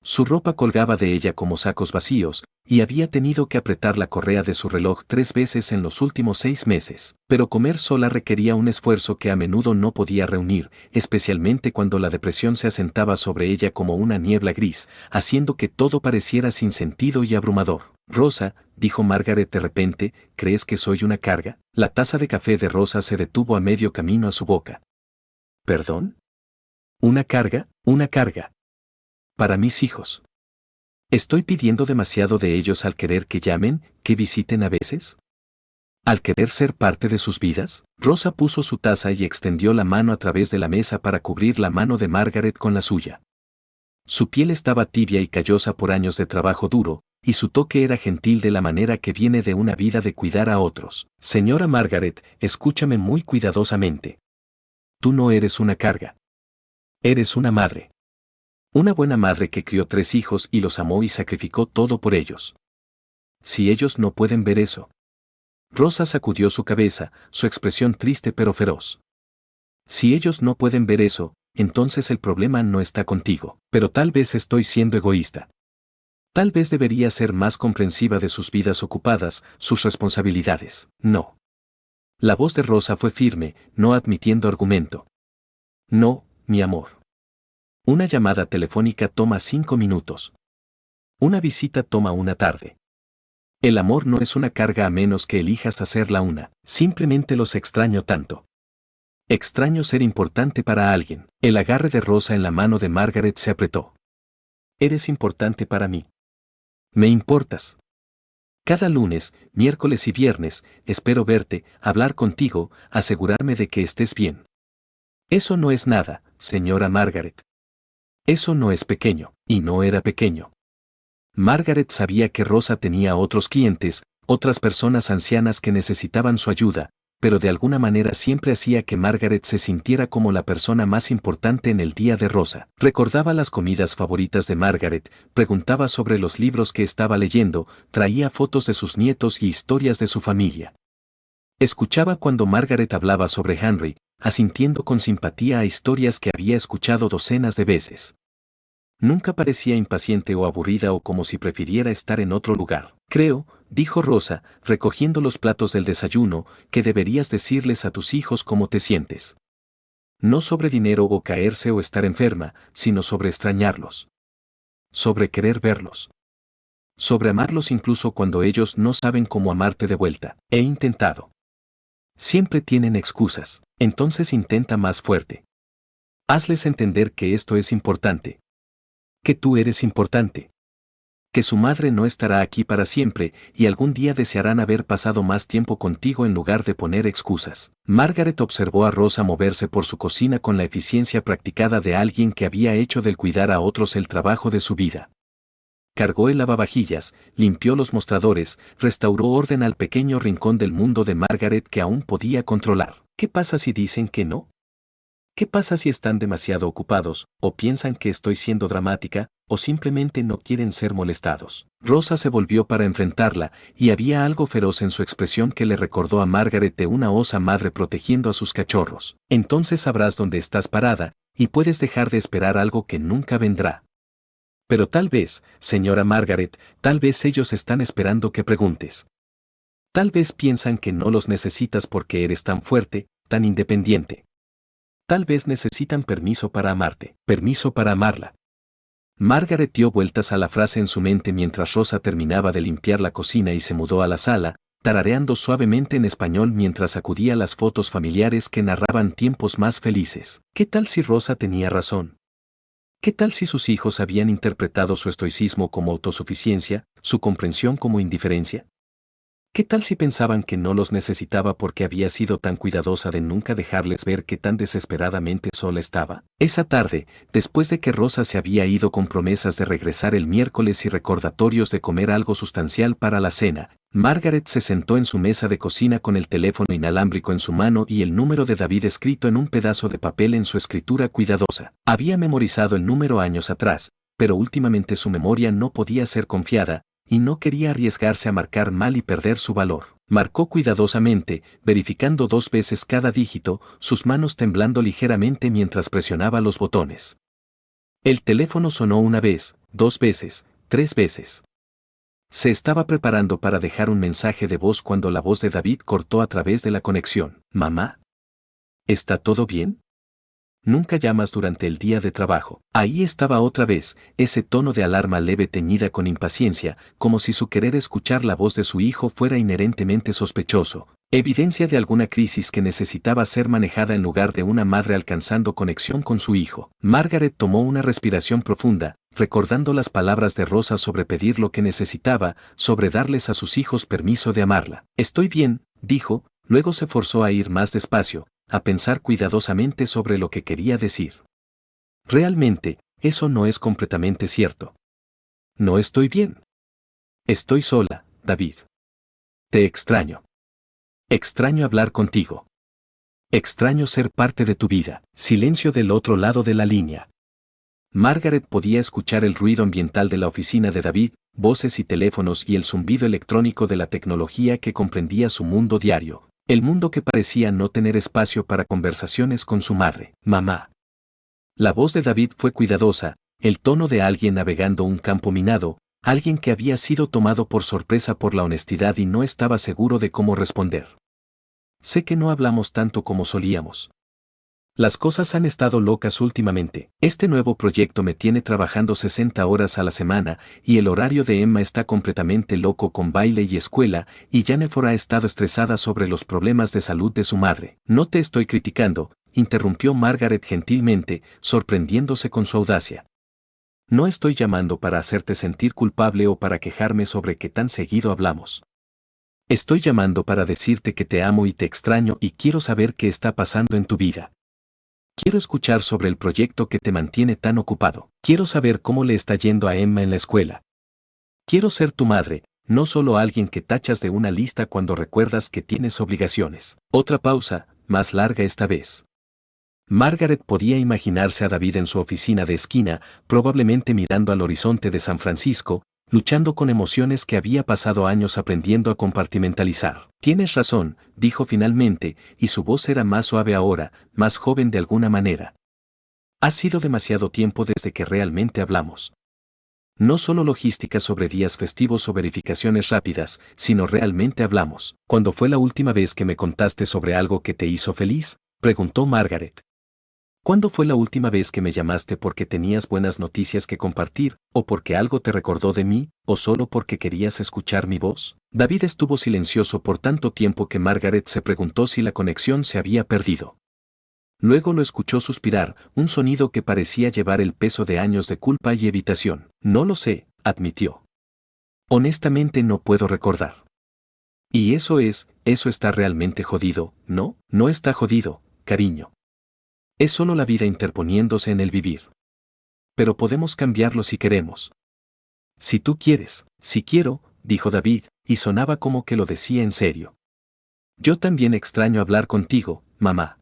Su ropa colgaba de ella como sacos vacíos, y había tenido que apretar la correa de su reloj 3 veces en los últimos 6 meses. Pero comer sola requería un esfuerzo que a menudo no podía reunir, especialmente cuando la depresión se asentaba sobre ella como una niebla gris, haciendo que todo pareciera sin sentido y abrumador. Rosa, dijo Margaret de repente, ¿crees que soy una carga? La taza de café de Rosa se detuvo a medio camino a su boca. ¿Perdón? ¿Una carga? Una carga. Para mis hijos. ¿Estoy pidiendo demasiado de ellos al querer que llamen, que visiten a veces? ¿Al querer ser parte de sus vidas? Rosa puso su taza y extendió la mano a través de la mesa para cubrir la mano de Margaret con la suya. Su piel estaba tibia y callosa por años de trabajo duro, y su toque era gentil de la manera que viene de una vida de cuidar a otros. Señora Margaret, escúchame muy cuidadosamente. Tú no eres una carga. Eres una madre. Una buena madre que crió 3 hijos y los amó y sacrificó todo por ellos. Si ellos no pueden ver eso. Rosa sacudió su cabeza, su expresión triste pero feroz. Si ellos no pueden ver eso, entonces el problema no está contigo. Pero tal vez estoy siendo egoísta. Tal vez debería ser más comprensiva de sus vidas ocupadas, sus responsabilidades. No. La voz de Rosa fue firme, no admitiendo argumento. No, mi amor. Una llamada telefónica toma 5 minutos. Una visita toma una tarde. El amor no es una carga a menos que elijas hacerla una. Simplemente los extraño tanto. Extraño ser importante para alguien. El agarre de Rosa en la mano de Margaret se apretó. Eres importante para mí. Me importas. Cada lunes, miércoles y viernes, espero verte, hablar contigo, asegurarme de que estés bien. Eso no es nada, señora Margaret. Eso no es pequeño, y no era pequeño. Margaret sabía que Rosa tenía otros clientes, otras personas ancianas que necesitaban su ayuda, pero de alguna manera siempre hacía que Margaret se sintiera como la persona más importante en el día de Rosa. Recordaba las comidas favoritas de Margaret, preguntaba sobre los libros que estaba leyendo, traía fotos de sus nietos y historias de su familia. Escuchaba cuando Margaret hablaba sobre Henry, asintiendo con simpatía a historias que había escuchado docenas de veces. Nunca parecía impaciente o aburrida o como si prefiriera estar en otro lugar. Creo, dijo Rosa, recogiendo los platos del desayuno, que deberías decirles a tus hijos cómo te sientes. No sobre dinero o caerse o estar enferma, sino sobre extrañarlos. Sobre querer verlos. Sobre amarlos incluso cuando ellos no saben cómo amarte de vuelta. He intentado. Siempre tienen excusas, entonces intenta más fuerte. Hazles entender que esto es importante. Que tú eres importante. Que su madre no estará aquí para siempre y algún día desearán haber pasado más tiempo contigo en lugar de poner excusas. Margaret observó a Rosa moverse por su cocina con la eficiencia practicada de alguien que había hecho del cuidar a otros el trabajo de su vida. Cargó el lavavajillas, limpió los mostradores, restauró orden al pequeño rincón del mundo de Margaret que aún podía controlar. ¿Qué pasa si dicen que no? ¿Qué pasa si están demasiado ocupados, o piensan que estoy siendo dramática, o simplemente no quieren ser molestados? Rosa se volvió para enfrentarla, y había algo feroz en su expresión que le recordó a Margaret de una osa madre protegiendo a sus cachorros. Entonces sabrás dónde estás parada, y puedes dejar de esperar algo que nunca vendrá. Pero tal vez, señora Margaret, tal vez ellos están esperando que preguntes. Tal vez piensan que no los necesitas porque eres tan fuerte, tan independiente. Tal vez necesitan permiso para amarte, permiso para amarla. Margaret dio vueltas a la frase en su mente mientras Rosa terminaba de limpiar la cocina y se mudó a la sala, tarareando suavemente en español mientras sacudía las fotos familiares que narraban tiempos más felices. ¿Qué tal si Rosa tenía razón? ¿Qué tal si sus hijos habían interpretado su estoicismo como autosuficiencia, su comprensión como indiferencia? ¿Qué tal si pensaban que no los necesitaba porque había sido tan cuidadosa de nunca dejarles ver que tan desesperadamente sola estaba? Esa tarde, después de que Rosa se había ido con promesas de regresar el miércoles y recordatorios de comer algo sustancial para la cena, Margaret se sentó en su mesa de cocina con el teléfono inalámbrico en su mano y el número de David escrito en un pedazo de papel en su escritura cuidadosa. Había memorizado el número años atrás, pero últimamente su memoria no podía ser confiada, y no quería arriesgarse a marcar mal y perder su valor. Marcó cuidadosamente, verificando 2 veces cada dígito, sus manos temblando ligeramente mientras presionaba los botones. El teléfono sonó 1 vez, 2 veces, 3 veces. Se estaba preparando para dejar un mensaje de voz cuando la voz de David cortó a través de la conexión. «Mamá, ¿está todo bien? Nunca llamas durante el día de trabajo». Ahí estaba otra vez, ese tono de alarma leve teñida con impaciencia, como si su querer escuchar la voz de su hijo fuera inherentemente sospechoso, evidencia de alguna crisis que necesitaba ser manejada en lugar de una madre alcanzando conexión con su hijo. Margaret tomó una respiración profunda, recordando las palabras de Rosa sobre pedir lo que necesitaba, sobre darles a sus hijos permiso de amarla. «Estoy bien», dijo, luego se forzó a ir más despacio, a pensar cuidadosamente sobre lo que quería decir. Realmente, eso no es completamente cierto. No estoy bien. Estoy sola, David. Te extraño. Extraño hablar contigo. Extraño ser parte de tu vida. Silencio del otro lado de la línea. Margaret podía escuchar el ruido ambiental de la oficina de David, voces y teléfonos y el zumbido electrónico de la tecnología que comprendía su mundo diario. El mundo que parecía no tener espacio para conversaciones con su madre. «Mamá». La voz de David fue cuidadosa, el tono de alguien navegando un campo minado, alguien que había sido tomado por sorpresa por la honestidad y no estaba seguro de cómo responder. «Sé que no hablamos tanto como solíamos. Las cosas han estado locas últimamente. Este nuevo proyecto me tiene trabajando 60 horas a la semana y el horario de Emma está completamente loco con baile y escuela y Jennifer ha estado estresada sobre los problemas de salud de su madre». «No te estoy criticando», interrumpió Margaret gentilmente, sorprendiéndose con su audacia. No estoy llamando para hacerte sentir culpable o para quejarme sobre qué tan seguido hablamos. Estoy llamando para decirte que te amo y te extraño y quiero saber qué está pasando en tu vida. Quiero escuchar sobre el proyecto que te mantiene tan ocupado. Quiero saber cómo le está yendo a Emma en la escuela. Quiero ser tu madre, no solo alguien que tachas de una lista cuando recuerdas que tienes obligaciones. Otra pausa, más larga esta vez. Margaret podía imaginarse a David en su oficina de esquina, probablemente mirando al horizonte de San Francisco, luchando con emociones que había pasado años aprendiendo a compartimentalizar. Tienes razón, dijo finalmente, y su voz era más suave ahora, más joven de alguna manera. Ha sido demasiado tiempo desde que realmente hablamos. No solo logística sobre días festivos o verificaciones rápidas, sino realmente hablamos. ¿Cuándo fue la última vez que me contaste sobre algo que te hizo feliz?, preguntó Margaret. ¿Cuándo fue la última vez que me llamaste porque tenías buenas noticias que compartir, o porque algo te recordó de mí, o solo porque querías escuchar mi voz? David estuvo silencioso por tanto tiempo que Margaret se preguntó si la conexión se había perdido. Luego lo escuchó suspirar, un sonido que parecía llevar el peso de años de culpa y evitación. No lo sé, admitió. Honestamente no puedo recordar. Y eso está realmente jodido, ¿no? No está jodido, cariño. Es solo la vida interponiéndose en el vivir. Pero podemos cambiarlo si queremos. Si tú quieres, si quiero, dijo David, y sonaba como que lo decía en serio. Yo también extraño hablar contigo, mamá.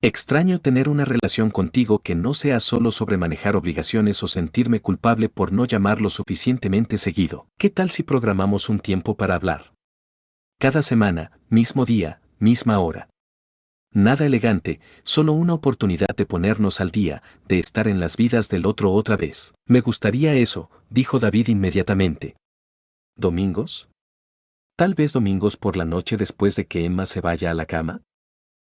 Extraño tener una relación contigo que no sea solo sobre manejar obligaciones o sentirme culpable por no llamarlo suficientemente seguido. ¿Qué tal si programamos un tiempo para hablar? Cada semana, mismo día, misma hora. Nada elegante, solo una oportunidad de ponernos al día, de estar en las vidas del otro otra vez. Me gustaría eso, dijo David inmediatamente. ¿Domingos? ¿Tal vez domingos por la noche después de que Emma se vaya a la cama?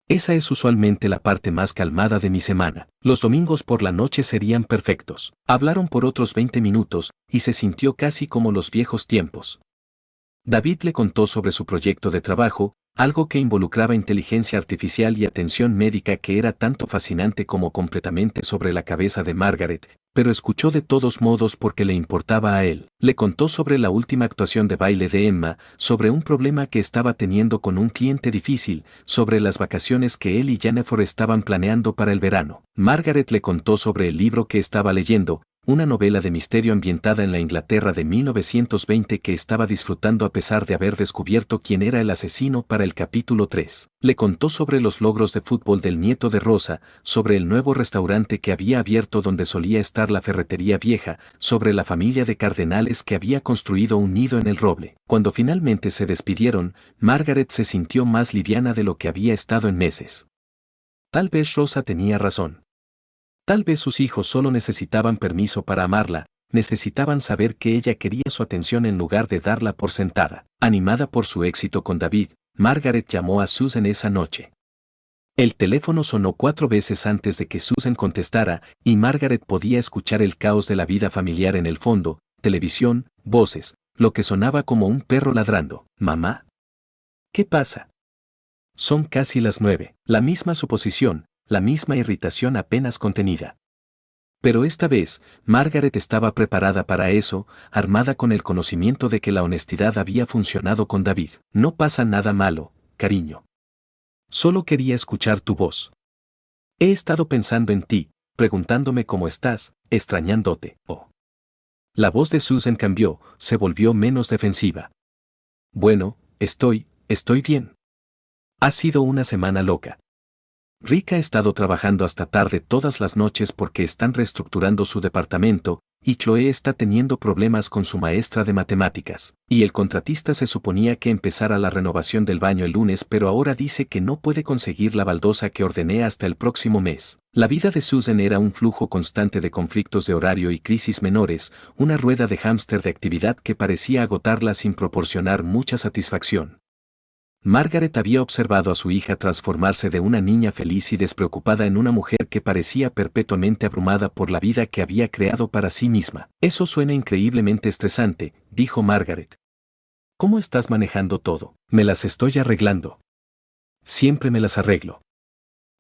Esa es usualmente la parte más calmada de mi semana. Los domingos por la noche serían perfectos. Hablaron por otros 20 minutos, y se sintió casi como los viejos tiempos. David le contó sobre su proyecto de trabajo, algo que involucraba inteligencia artificial y atención médica que era tanto fascinante como completamente sobre la cabeza de Margaret, pero escuchó de todos modos porque le importaba a él. Le contó sobre la última actuación de baile de Emma, sobre un problema que estaba teniendo con un cliente difícil, sobre las vacaciones que él y Jennifer estaban planeando para el verano. Margaret le contó sobre el libro que estaba leyendo, una novela de misterio ambientada en la Inglaterra de 1920 que estaba disfrutando a pesar de haber descubierto quién era el asesino para el capítulo 3. Le contó sobre los logros de fútbol del nieto de Rosa, sobre el nuevo restaurante que había abierto donde solía estar la ferretería vieja, sobre la familia de cardenales que había construido un nido en el roble. Cuando finalmente se despidieron, Margaret se sintió más liviana de lo que había estado en meses. Tal vez Rosa tenía razón. Tal vez sus hijos solo necesitaban permiso para amarla, necesitaban saber que ella quería su atención en lugar de darla por sentada. Animada por su éxito con David, Margaret llamó a Susan esa noche. El teléfono sonó 4 veces antes de que Susan contestara, y Margaret podía escuchar el caos de la vida familiar en el fondo, televisión, voces, lo que sonaba como un perro ladrando. ¿Mamá? ¿Qué pasa? Son casi las 9. La misma suposición, la misma irritación apenas contenida. Pero esta vez, Margaret estaba preparada para eso, armada con el conocimiento de que la honestidad había funcionado con David. No pasa nada malo, cariño. Solo quería escuchar tu voz. He estado pensando en ti, preguntándome cómo estás, extrañándote. Oh. La voz de Susan cambió, se volvió menos defensiva. Bueno, estoy bien. Ha sido una semana loca. Rick ha estado trabajando hasta tarde todas las noches porque están reestructurando su departamento, y Chloe está teniendo problemas con su maestra de matemáticas. Y el contratista se suponía que empezara la renovación del baño el lunes, pero ahora dice que no puede conseguir la baldosa que ordené hasta el próximo mes. La vida de Susan era un flujo constante de conflictos de horario y crisis menores, una rueda de hámster de actividad que parecía agotarla sin proporcionar mucha satisfacción. Margaret había observado a su hija transformarse de una niña feliz y despreocupada en una mujer que parecía perpetuamente abrumada por la vida que había creado para sí misma. Eso suena increíblemente estresante, dijo Margaret. ¿Cómo estás manejando todo? Me las estoy arreglando. Siempre me las arreglo.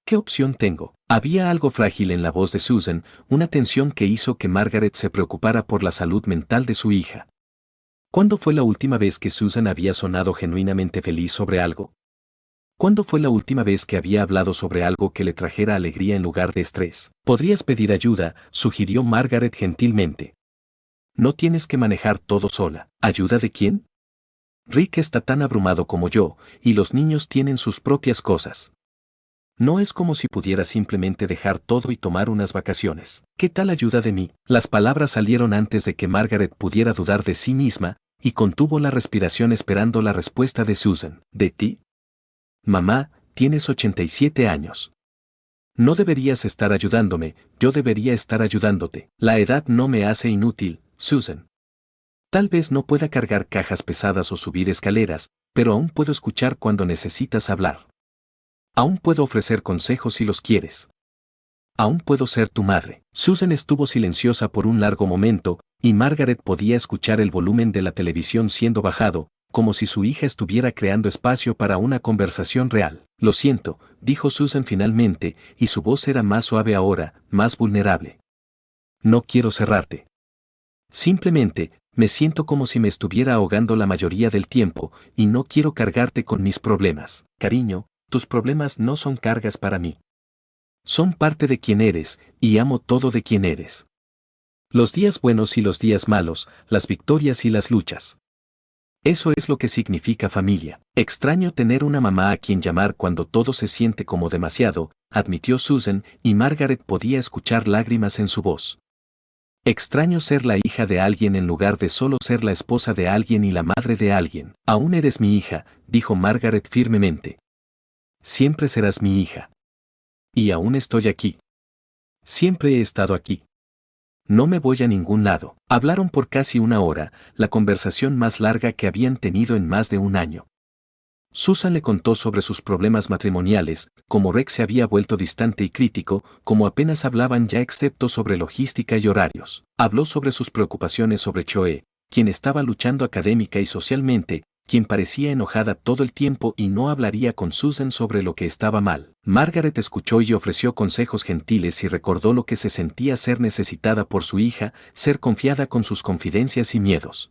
¿Qué opción tengo? Había algo frágil en la voz de Susan, una tensión que hizo que Margaret se preocupara por la salud mental de su hija. ¿Cuándo fue la última vez que Susan había sonado genuinamente feliz sobre algo? ¿Cuándo fue la última vez que había hablado sobre algo que le trajera alegría en lugar de estrés? Podrías pedir ayuda, sugirió Margaret gentilmente. No tienes que manejar todo sola. ¿Ayuda de quién? Rick está tan abrumado como yo, y los niños tienen sus propias cosas. No es como si pudiera simplemente dejar todo y tomar unas vacaciones. ¿Qué tal ayuda de mí? Las palabras salieron antes de que Margaret pudiera dudar de sí misma, y contuvo la respiración esperando la respuesta de Susan. ¿De ti? Mamá, tienes 87 años. No deberías estar ayudándome, yo debería estar ayudándote. La edad no me hace inútil, Susan. Tal vez no pueda cargar cajas pesadas o subir escaleras, pero aún puedo escuchar cuando necesitas hablar. Aún puedo ofrecer consejos si los quieres. Aún puedo ser tu madre. Susan estuvo silenciosa por un largo momento, y Margaret podía escuchar el volumen de la televisión siendo bajado, como si su hija estuviera creando espacio para una conversación real. Lo siento, dijo Susan finalmente, y su voz era más suave ahora, más vulnerable. No quiero cerrarte. Simplemente, me siento como si me estuviera ahogando la mayoría del tiempo, y no quiero cargarte con mis problemas. Cariño, tus problemas no son cargas para mí. Son parte de quien eres, y amo todo de quien eres. Los días buenos y los días malos, las victorias y las luchas. Eso es lo que significa familia. Extraño tener una mamá a quien llamar cuando todo se siente como demasiado, admitió Susan, y Margaret podía escuchar lágrimas en su voz. Extraño ser la hija de alguien en lugar de solo ser la esposa de alguien y la madre de alguien. Aún eres mi hija, dijo Margaret firmemente. Siempre serás mi hija. Y aún estoy aquí. Siempre he estado aquí. No me voy a ningún lado. Hablaron por casi una hora, la conversación más larga que habían tenido en más de un año. Susan le contó sobre sus problemas matrimoniales, cómo Rex se había vuelto distante y crítico, como apenas hablaban ya excepto sobre logística y horarios. Habló sobre sus preocupaciones sobre Choe, quien estaba luchando académica y socialmente, quien parecía enojada todo el tiempo y no hablaría con Susan sobre lo que estaba mal. Margaret escuchó y ofreció consejos gentiles y recordó lo que se sentía ser necesitada por su hija, ser confiada con sus confidencias y miedos.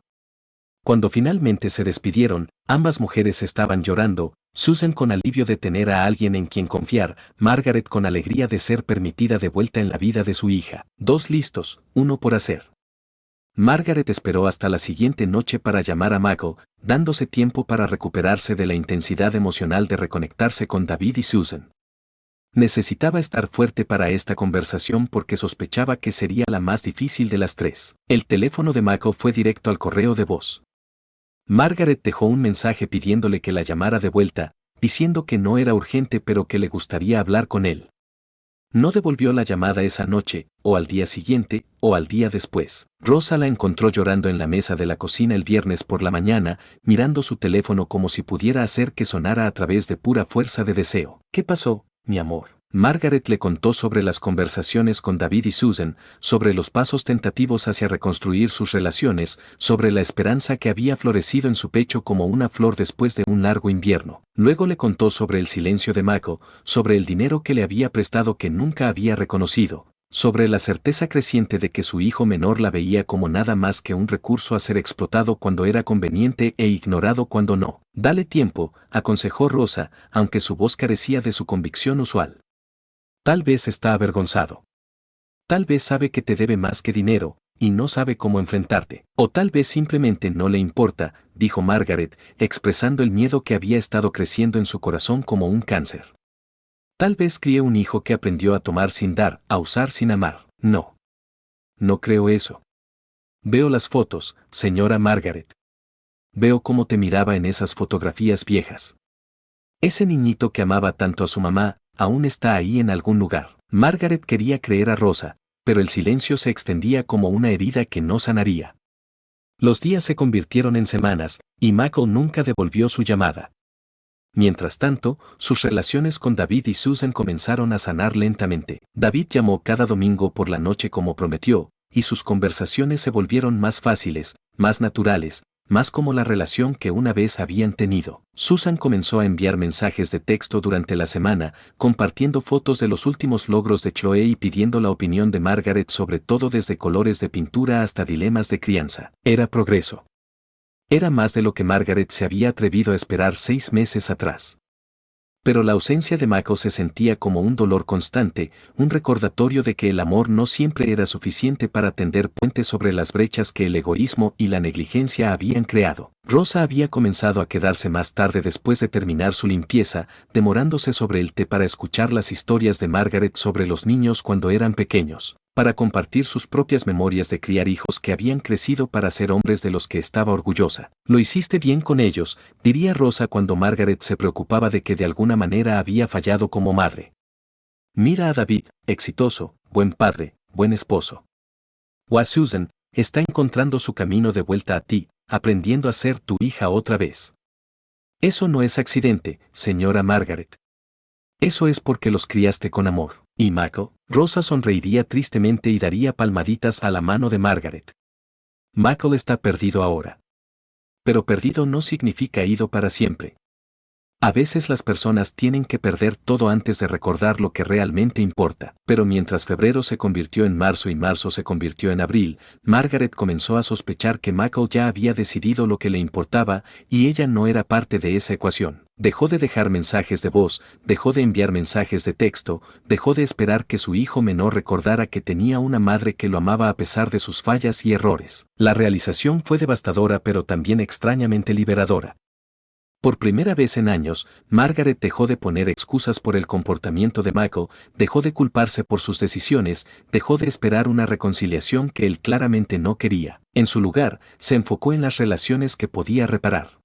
Cuando finalmente se despidieron, ambas mujeres estaban llorando, Susan con alivio de tener a alguien en quien confiar, Margaret con alegría de ser permitida de vuelta en la vida de su hija. Dos listos, uno por hacer. Margaret esperó hasta la siguiente noche para llamar a Mako, dándose tiempo para recuperarse de la intensidad emocional de reconectarse con David y Susan. Necesitaba estar fuerte para esta conversación porque sospechaba que sería la más difícil de las tres. El teléfono de Mako fue directo al correo de voz. Margaret dejó un mensaje pidiéndole que la llamara de vuelta, diciendo que no era urgente pero que le gustaría hablar con él. No devolvió la llamada esa noche, o al día siguiente, o al día después. Rosa la encontró llorando en la mesa de la cocina el viernes por la mañana, mirando su teléfono como si pudiera hacer que sonara a través de pura fuerza de deseo. ¿Qué pasó, mi amor? Margaret le contó sobre las conversaciones con David y Susan, sobre los pasos tentativos hacia reconstruir sus relaciones, sobre la esperanza que había florecido en su pecho como una flor después de un largo invierno. Luego le contó sobre el silencio de Mako, sobre el dinero que le había prestado que nunca había reconocido, sobre la certeza creciente de que su hijo menor la veía como nada más que un recurso a ser explotado cuando era conveniente e ignorado cuando no. Dale tiempo, aconsejó Rosa, aunque su voz carecía de su convicción usual. Tal vez está avergonzado. Tal vez sabe que te debe más que dinero, y no sabe cómo enfrentarte. O tal vez simplemente no le importa, dijo Margaret, expresando el miedo que había estado creciendo en su corazón como un cáncer. Tal vez críe un hijo que aprendió a tomar sin dar, a usar sin amar. No. No creo eso. Veo las fotos, señora Margaret. Veo cómo te miraba en esas fotografías viejas. Ese niñito que amaba tanto a su mamá, aún está ahí en algún lugar. Margaret quería creer a Rosa, pero el silencio se extendía como una herida que no sanaría. Los días se convirtieron en semanas, y Mako nunca devolvió su llamada. Mientras tanto, sus relaciones con David y Susan comenzaron a sanar lentamente. David llamó cada domingo por la noche como prometió, y sus conversaciones se volvieron más fáciles, más naturales, más como la relación que una vez habían tenido. Susan comenzó a enviar mensajes de texto durante la semana, compartiendo fotos de los últimos logros de Chloe y pidiendo la opinión de Margaret sobre todo desde colores de pintura hasta dilemas de crianza. Era progreso. Era más de lo que Margaret se había atrevido a esperar 6 meses atrás. Pero la ausencia de Michael se sentía como un dolor constante, un recordatorio de que el amor no siempre era suficiente para tender puentes sobre las brechas que el egoísmo y la negligencia habían creado. Rosa había comenzado a quedarse más tarde después de terminar su limpieza, demorándose sobre el té para escuchar las historias de Margaret sobre los niños cuando eran pequeños, para compartir sus propias memorias de criar hijos que habían crecido para ser hombres de los que estaba orgullosa. Lo hiciste bien con ellos, diría Rosa cuando Margaret se preocupaba de que de alguna manera había fallado como madre. Mira a David, exitoso, buen padre, buen esposo. O a Susan, está encontrando su camino de vuelta a ti, aprendiendo a ser tu hija otra vez. Eso no es accidente, señora Margaret. Eso es porque los criaste con amor. ¿Y Michael? Rosa sonreiría tristemente y daría palmaditas a la mano de Margaret. Michael está perdido ahora. Pero perdido no significa ido para siempre. A veces las personas tienen que perder todo antes de recordar lo que realmente importa. Pero mientras febrero se convirtió en marzo y marzo se convirtió en abril, Margaret comenzó a sospechar que Michael ya había decidido lo que le importaba y ella no era parte de esa ecuación. Dejó de dejar mensajes de voz, dejó de enviar mensajes de texto, dejó de esperar que su hijo menor recordara que tenía una madre que lo amaba a pesar de sus fallas y errores. La realización fue devastadora pero también extrañamente liberadora. Por primera vez en años, Margaret dejó de poner excusas por el comportamiento de Michael, dejó de culparse por sus decisiones, dejó de esperar una reconciliación que él claramente no quería. En su lugar, se enfocó en las relaciones que podía reparar.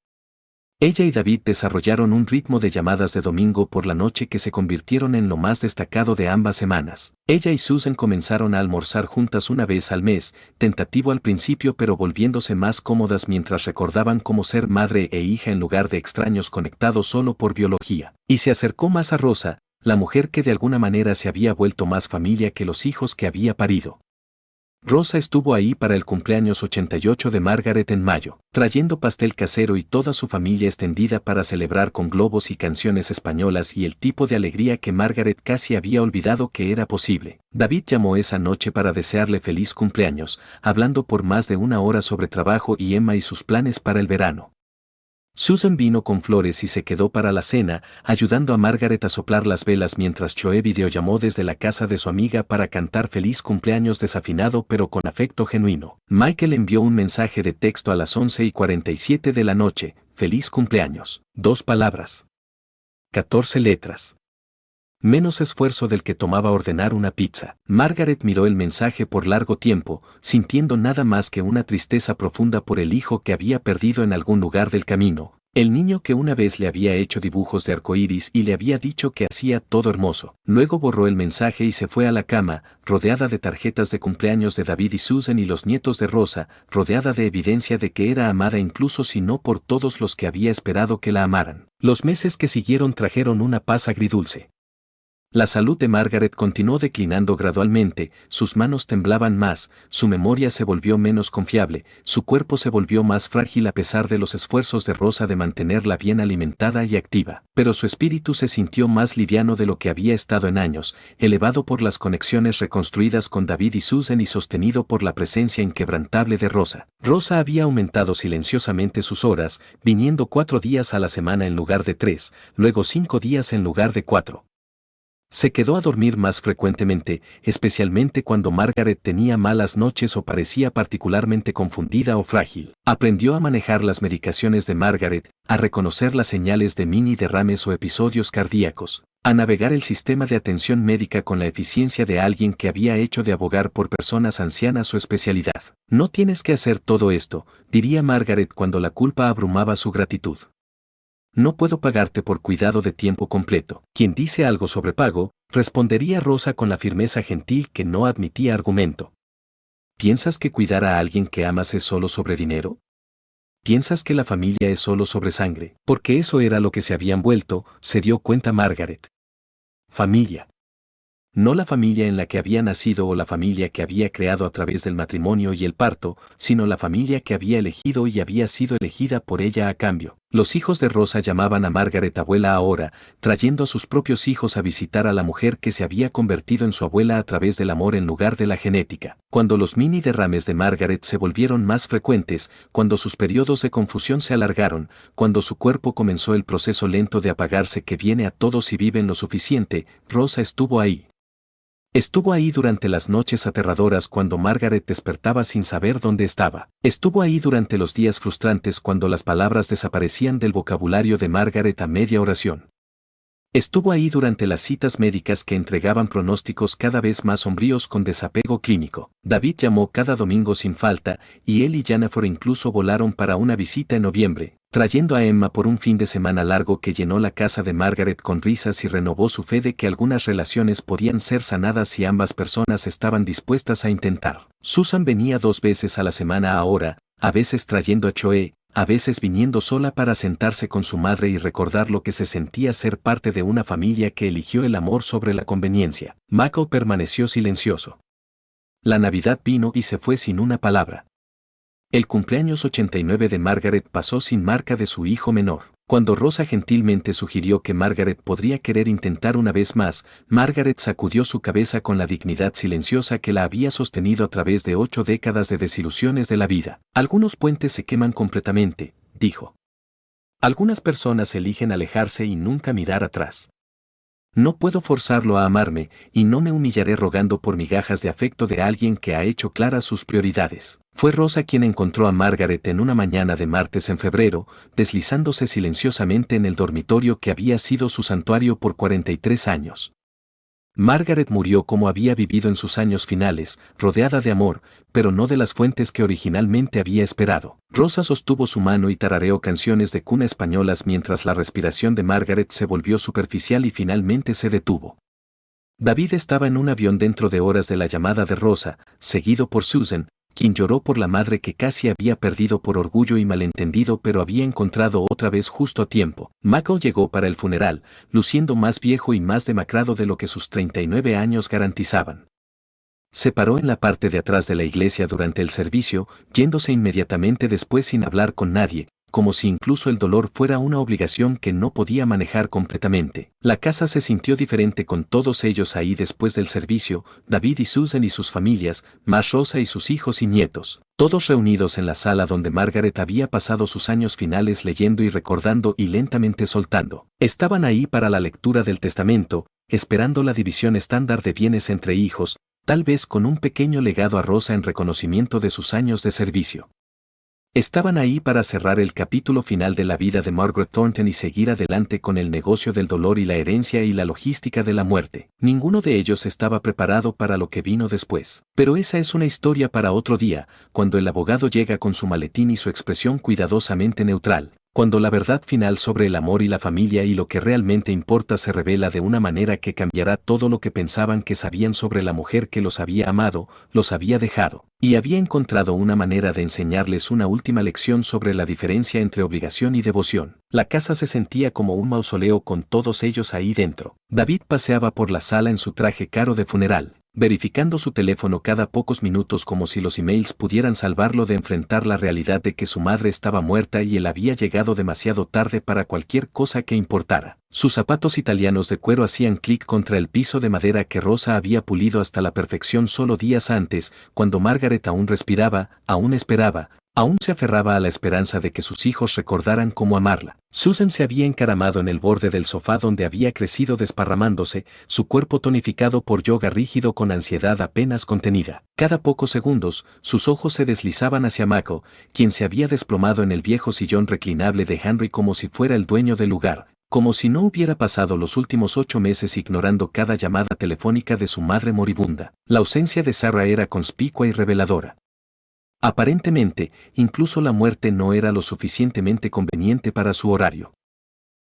Ella y David desarrollaron un ritmo de llamadas de domingo por la noche que se convirtieron en lo más destacado de ambas semanas. Ella y Susan comenzaron a almorzar juntas una vez al mes, tentativo al principio pero volviéndose más cómodas mientras recordaban cómo ser madre e hija en lugar de extraños conectados solo por biología. Y se acercó más a Rosa, la mujer que de alguna manera se había vuelto más familia que los hijos que había parido. Rosa estuvo ahí para el cumpleaños 88 de Margaret en mayo, trayendo pastel casero y toda su familia extendida para celebrar con globos y canciones españolas y el tipo de alegría que Margaret casi había olvidado que era posible. David llamó esa noche para desearle feliz cumpleaños, hablando por más de una hora sobre trabajo y Emma y sus planes para el verano. Susan vino con flores y se quedó para la cena, ayudando a Margaret a soplar las velas mientras Chloe videollamó desde la casa de su amiga para cantar feliz cumpleaños desafinado pero con afecto genuino. Michael envió un mensaje de texto a las 11:47 de la noche, feliz cumpleaños. 2 palabras. 14 letras. Menos esfuerzo del que tomaba ordenar una pizza. Margaret miró el mensaje por largo tiempo, sintiendo nada más que una tristeza profunda por el hijo que había perdido en algún lugar del camino, el niño que una vez le había hecho dibujos de arcoíris y le había dicho que hacía todo hermoso. Luego borró el mensaje y se fue a la cama, rodeada de tarjetas de cumpleaños de David y Susan y los nietos de Rosa, rodeada de evidencia de que era amada incluso si no por todos los que había esperado que la amaran. Los meses que siguieron trajeron una paz agridulce. La salud de Margaret continuó declinando gradualmente, sus manos temblaban más, su memoria se volvió menos confiable, su cuerpo se volvió más frágil a pesar de los esfuerzos de Rosa de mantenerla bien alimentada y activa. Pero su espíritu se sintió más liviano de lo que había estado en años, elevado por las conexiones reconstruidas con David y Susan y sostenido por la presencia inquebrantable de Rosa. Rosa había aumentado silenciosamente sus horas, viniendo 4 días a la semana en lugar de 3, luego 5 días en lugar de 4. Se quedó a dormir más frecuentemente, especialmente cuando Margaret tenía malas noches o parecía particularmente confundida o frágil. Aprendió a manejar las medicaciones de Margaret, a reconocer las señales de mini derrames o episodios cardíacos, a navegar el sistema de atención médica con la eficiencia de alguien que había hecho de abogar por personas ancianas su especialidad. No tienes que hacer todo esto, diría Margaret cuando la culpa abrumaba su gratitud. No puedo pagarte por cuidado de tiempo completo. Quien dice algo sobre pago, respondería Rosa con la firmeza gentil que no admitía argumento. ¿Piensas que cuidar a alguien que amas es solo sobre dinero? ¿Piensas que la familia es solo sobre sangre? Porque eso era lo que se habían vuelto, se dio cuenta Margaret. Familia. no la familia en la que había nacido o la familia que había creado a través del matrimonio y el parto, sino la familia que había elegido y había sido elegida por ella a cambio. Los hijos de Rosa llamaban a Margaret abuela ahora, trayendo a sus propios hijos a visitar a la mujer que se había convertido en su abuela a través del amor en lugar de la genética. Cuando los mini derrames de Margaret se volvieron más frecuentes, cuando sus periodos de confusión se alargaron, cuando su cuerpo comenzó el proceso lento de apagarse que viene a todos si viven lo suficiente, Rosa estuvo ahí. Estuvo ahí durante las noches aterradoras cuando Margaret despertaba sin saber dónde estaba. Estuvo ahí durante los días frustrantes cuando las palabras desaparecían del vocabulario de Margaret a media oración. Estuvo ahí durante las citas médicas que entregaban pronósticos cada vez más sombríos con desapego clínico. David llamó cada domingo sin falta, y él y Jennifer incluso volaron para una visita en noviembre, trayendo a Emma por un fin de semana largo que llenó la casa de Margaret con risas y renovó su fe de que algunas relaciones podían ser sanadas si ambas personas estaban dispuestas a intentar. Susan venía 2 veces a la semana ahora, a veces trayendo a Choe, a veces viniendo sola para sentarse con su madre y recordar lo que se sentía ser parte de una familia que eligió el amor sobre la conveniencia. Michael permaneció silencioso. La Navidad vino y se fue sin una palabra. El cumpleaños 89 de Margaret pasó sin marca de su hijo menor. Cuando Rosa gentilmente sugirió que Margaret podría querer intentar una vez más, Margaret sacudió su cabeza con la dignidad silenciosa que la había sostenido a través de 8 décadas de desilusiones de la vida. Algunos puentes se queman completamente, dijo. Algunas personas eligen alejarse y nunca mirar atrás. No puedo forzarlo a amarme, y no me humillaré rogando por migajas de afecto de alguien que ha hecho claras sus prioridades. Fue Rosa quien encontró a Margaret en una mañana de martes en febrero, deslizándose silenciosamente en el dormitorio que había sido su santuario por 43 años. Margaret murió como había vivido en sus años finales, rodeada de amor, pero no de las fuentes que originalmente había esperado. Rosa sostuvo su mano y tarareó canciones de cuna españolas mientras la respiración de Margaret se volvió superficial y finalmente se detuvo. David estaba en un avión dentro de horas de la llamada de Rosa, seguido por Susan, quien lloró por la madre que casi había perdido por orgullo y malentendido pero había encontrado otra vez justo a tiempo. Michael llegó para el funeral, luciendo más viejo y más demacrado de lo que sus 39 años garantizaban. Se paró en la parte de atrás de la iglesia durante el servicio, yéndose inmediatamente después sin hablar con nadie, como si incluso el dolor fuera una obligación que no podía manejar completamente. La casa se sintió diferente con todos ellos ahí después del servicio, David y Susan y sus familias, más Rosa y sus hijos y nietos, todos reunidos en la sala donde Margaret había pasado sus años finales leyendo y recordando y lentamente soltando. Estaban ahí para la lectura del testamento, esperando la división estándar de bienes entre hijos, tal vez con un pequeño legado a Rosa en reconocimiento de sus años de servicio. Estaban ahí para cerrar el capítulo final de la vida de Margaret Thornton y seguir adelante con el negocio del dolor y la herencia y la logística de la muerte. Ninguno de ellos estaba preparado para lo que vino después. Pero esa es una historia para otro día, cuando el abogado llega con su maletín y su expresión cuidadosamente neutral. Cuando la verdad final sobre el amor y la familia y lo que realmente importa se revela de una manera que cambiará todo lo que pensaban que sabían sobre la mujer que los había amado, los había dejado, y había encontrado una manera de enseñarles una última lección sobre la diferencia entre obligación y devoción. La casa se sentía como un mausoleo con todos ellos ahí dentro. David paseaba por la sala en su traje caro de funeral, verificando su teléfono cada pocos minutos como si los emails pudieran salvarlo de enfrentar la realidad de que su madre estaba muerta y él había llegado demasiado tarde para cualquier cosa que importara. Sus zapatos italianos de cuero hacían clic contra el piso de madera que Rosa había pulido hasta la perfección solo días antes, cuando Margaret aún respiraba, aún esperaba, aún se aferraba a la esperanza de que sus hijos recordaran cómo amarla. Susan se había encaramado en el borde del sofá donde había crecido desparramándose, su cuerpo tonificado por yoga rígido con ansiedad apenas contenida. Cada pocos segundos, sus ojos se deslizaban hacia Mako, quien se había desplomado en el viejo sillón reclinable de Henry como si fuera el dueño del lugar, como si no hubiera pasado los últimos 8 meses ignorando cada llamada telefónica de su madre moribunda. La ausencia de Sarah era conspicua y reveladora. Aparentemente, incluso la muerte no era lo suficientemente conveniente para su horario.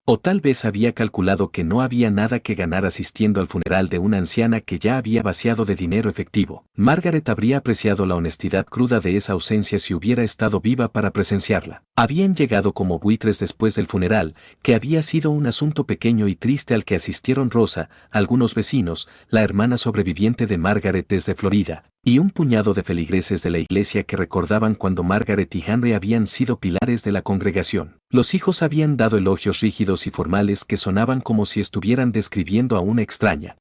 O tal vez había calculado que no había nada que ganar asistiendo al funeral de una anciana que ya había vaciado de dinero efectivo. Margaret habría apreciado la honestidad cruda de esa ausencia si hubiera estado viva para presenciarla. Habían llegado como buitres después del funeral, que había sido un asunto pequeño y triste al que asistieron Rosa, algunos vecinos, la hermana sobreviviente de Margaret desde Florida, y un puñado de feligreses de la iglesia que recordaban cuando Margaret y Henry habían sido pilares de la congregación. Los hijos habían dado elogios rígidos y formales que sonaban como si estuvieran describiendo a una extraña.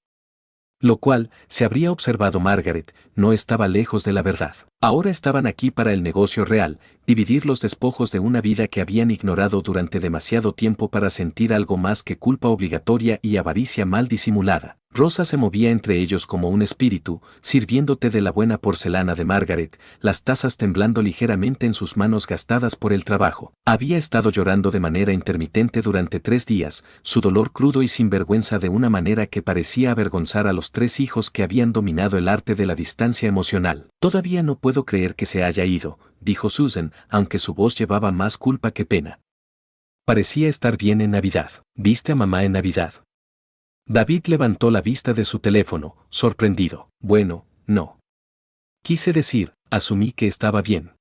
Lo cual, se habría observado Margaret, no estaba lejos de la verdad. Ahora estaban aquí para el negocio real, dividir los despojos de una vida que habían ignorado durante demasiado tiempo para sentir algo más que culpa obligatoria y avaricia mal disimulada. Rosa se movía entre ellos como un espíritu, sirviéndote de la buena porcelana de Margaret, las tazas temblando ligeramente en sus manos gastadas por el trabajo. Había estado llorando de manera intermitente durante 3 días, su dolor crudo y sinvergüenza de una manera que parecía avergonzar a los 3 hijos que habían dominado el arte de la distancia emocional. Todavía no puedo creer que se haya ido, dijo Susan, aunque su voz llevaba más culpa que pena. Parecía estar bien en Navidad. ¿Viste a mamá en Navidad? David levantó la vista de su teléfono, sorprendido. Bueno, no. Quise decir, asumí que estaba bien.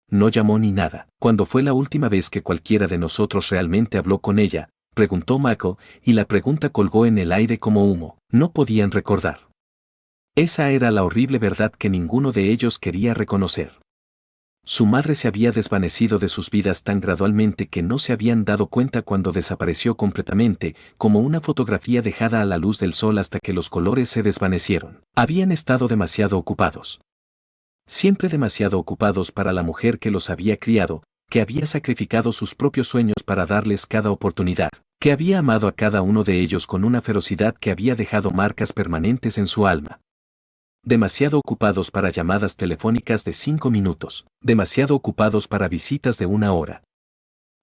No llamó ni nada. ¿Cuándo fue la última vez que cualquiera de nosotros realmente habló con ella?, preguntó Mako, y la pregunta colgó en el aire como humo. No podían recordar. Esa era la horrible verdad que ninguno de ellos quería reconocer. Su madre se había desvanecido de sus vidas tan gradualmente que no se habían dado cuenta cuando desapareció completamente, como una fotografía dejada a la luz del sol hasta que los colores se desvanecieron. Habían estado demasiado ocupados. Siempre demasiado ocupados para la mujer que los había criado, que había sacrificado sus propios sueños para darles cada oportunidad, que había amado a cada uno de ellos con una ferocidad que había dejado marcas permanentes en su alma. Demasiado ocupados para llamadas telefónicas de 5 minutos, demasiado ocupados para visitas de 1 hora.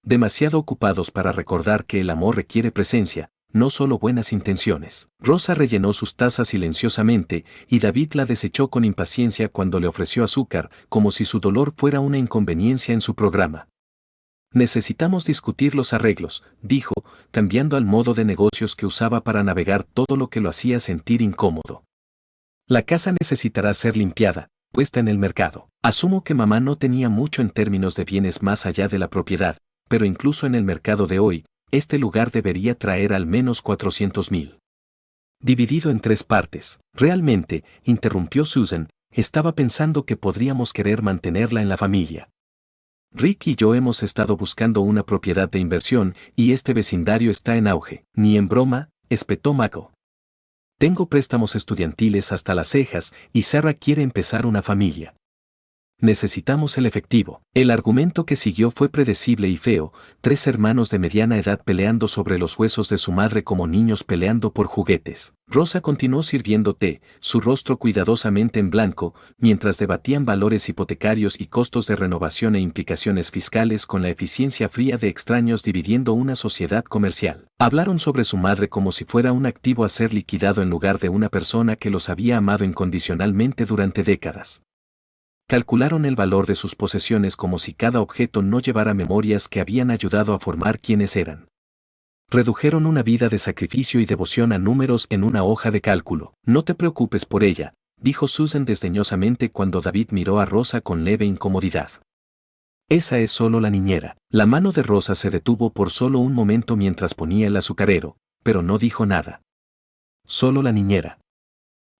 Demasiado ocupados para recordar que el amor requiere presencia, no solo buenas intenciones. Rosa rellenó sus tazas silenciosamente, y David la desechó con impaciencia cuando le ofreció azúcar, como si su dolor fuera una inconveniencia en su programa. Necesitamos discutir los arreglos, dijo, cambiando al modo de negocios que usaba para navegar todo lo que lo hacía sentir incómodo. La casa necesitará ser limpiada, puesta en el mercado. Asumo que mamá no tenía mucho en términos de bienes más allá de la propiedad, pero incluso en el mercado de hoy, este lugar debería traer al menos 400,000. Dividido en 3 partes. Realmente, interrumpió Susan, estaba pensando que podríamos querer mantenerla en la familia. Rick y yo hemos estado buscando una propiedad de inversión y este vecindario está en auge. Ni en broma, espetó Mako. Tengo préstamos estudiantiles hasta las cejas y Sarah quiere empezar una familia. Necesitamos el efectivo. El argumento que siguió fue predecible y feo, 3 hermanos de mediana edad peleando sobre los huesos de su madre como niños peleando por juguetes. Rosa continuó sirviendo té, su rostro cuidadosamente en blanco, mientras debatían valores hipotecarios y costos de renovación e implicaciones fiscales con la eficiencia fría de extraños dividiendo una sociedad comercial. Hablaron sobre su madre como si fuera un activo a ser liquidado en lugar de una persona que los había amado incondicionalmente durante décadas. Calcularon el valor de sus posesiones como si cada objeto no llevara memorias que habían ayudado a formar quienes eran. Redujeron una vida de sacrificio y devoción a números en una hoja de cálculo. No te preocupes por ella, dijo Susan desdeñosamente cuando David miró a Rosa con leve incomodidad. Esa es solo la niñera. La mano de Rosa se detuvo por solo un momento mientras ponía el azucarero, pero no dijo nada. Solo la niñera.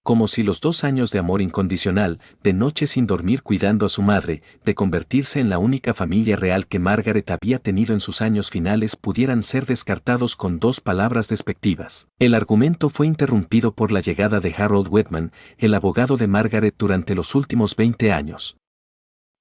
Como si los 2 años de amor incondicional, de noche sin dormir cuidando a su madre, de convertirse en la única familia real que Margaret había tenido en sus años finales pudieran ser descartados con 2 palabras despectivas. El argumento fue interrumpido por la llegada de Harold Whitman, el abogado de Margaret durante los últimos 20 años.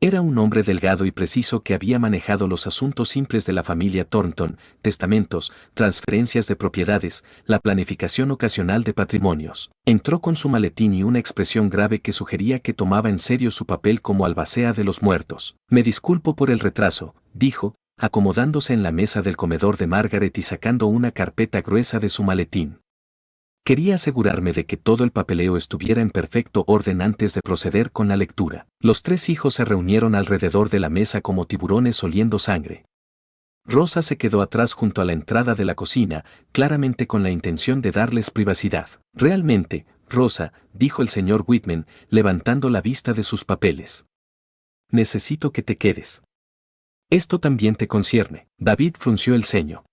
Era un hombre delgado y preciso que había manejado los asuntos simples de la familia Thornton, testamentos, transferencias de propiedades, la planificación ocasional de patrimonios. Entró con su maletín y una expresión grave que sugería que tomaba en serio su papel como albacea de los muertos. Me disculpo por el retraso, dijo, acomodándose en la mesa del comedor de Margaret y sacando una carpeta gruesa de su maletín. Quería asegurarme de que todo el papeleo estuviera en perfecto orden antes de proceder con la lectura. Los 3 hijos se reunieron alrededor de la mesa como tiburones oliendo sangre. Rosa se quedó atrás junto a la entrada de la cocina, claramente con la intención de darles privacidad. Realmente, Rosa, dijo el señor Whitman, levantando la vista de sus papeles. Necesito que te quedes. Esto también te concierne. David frunció el ceño.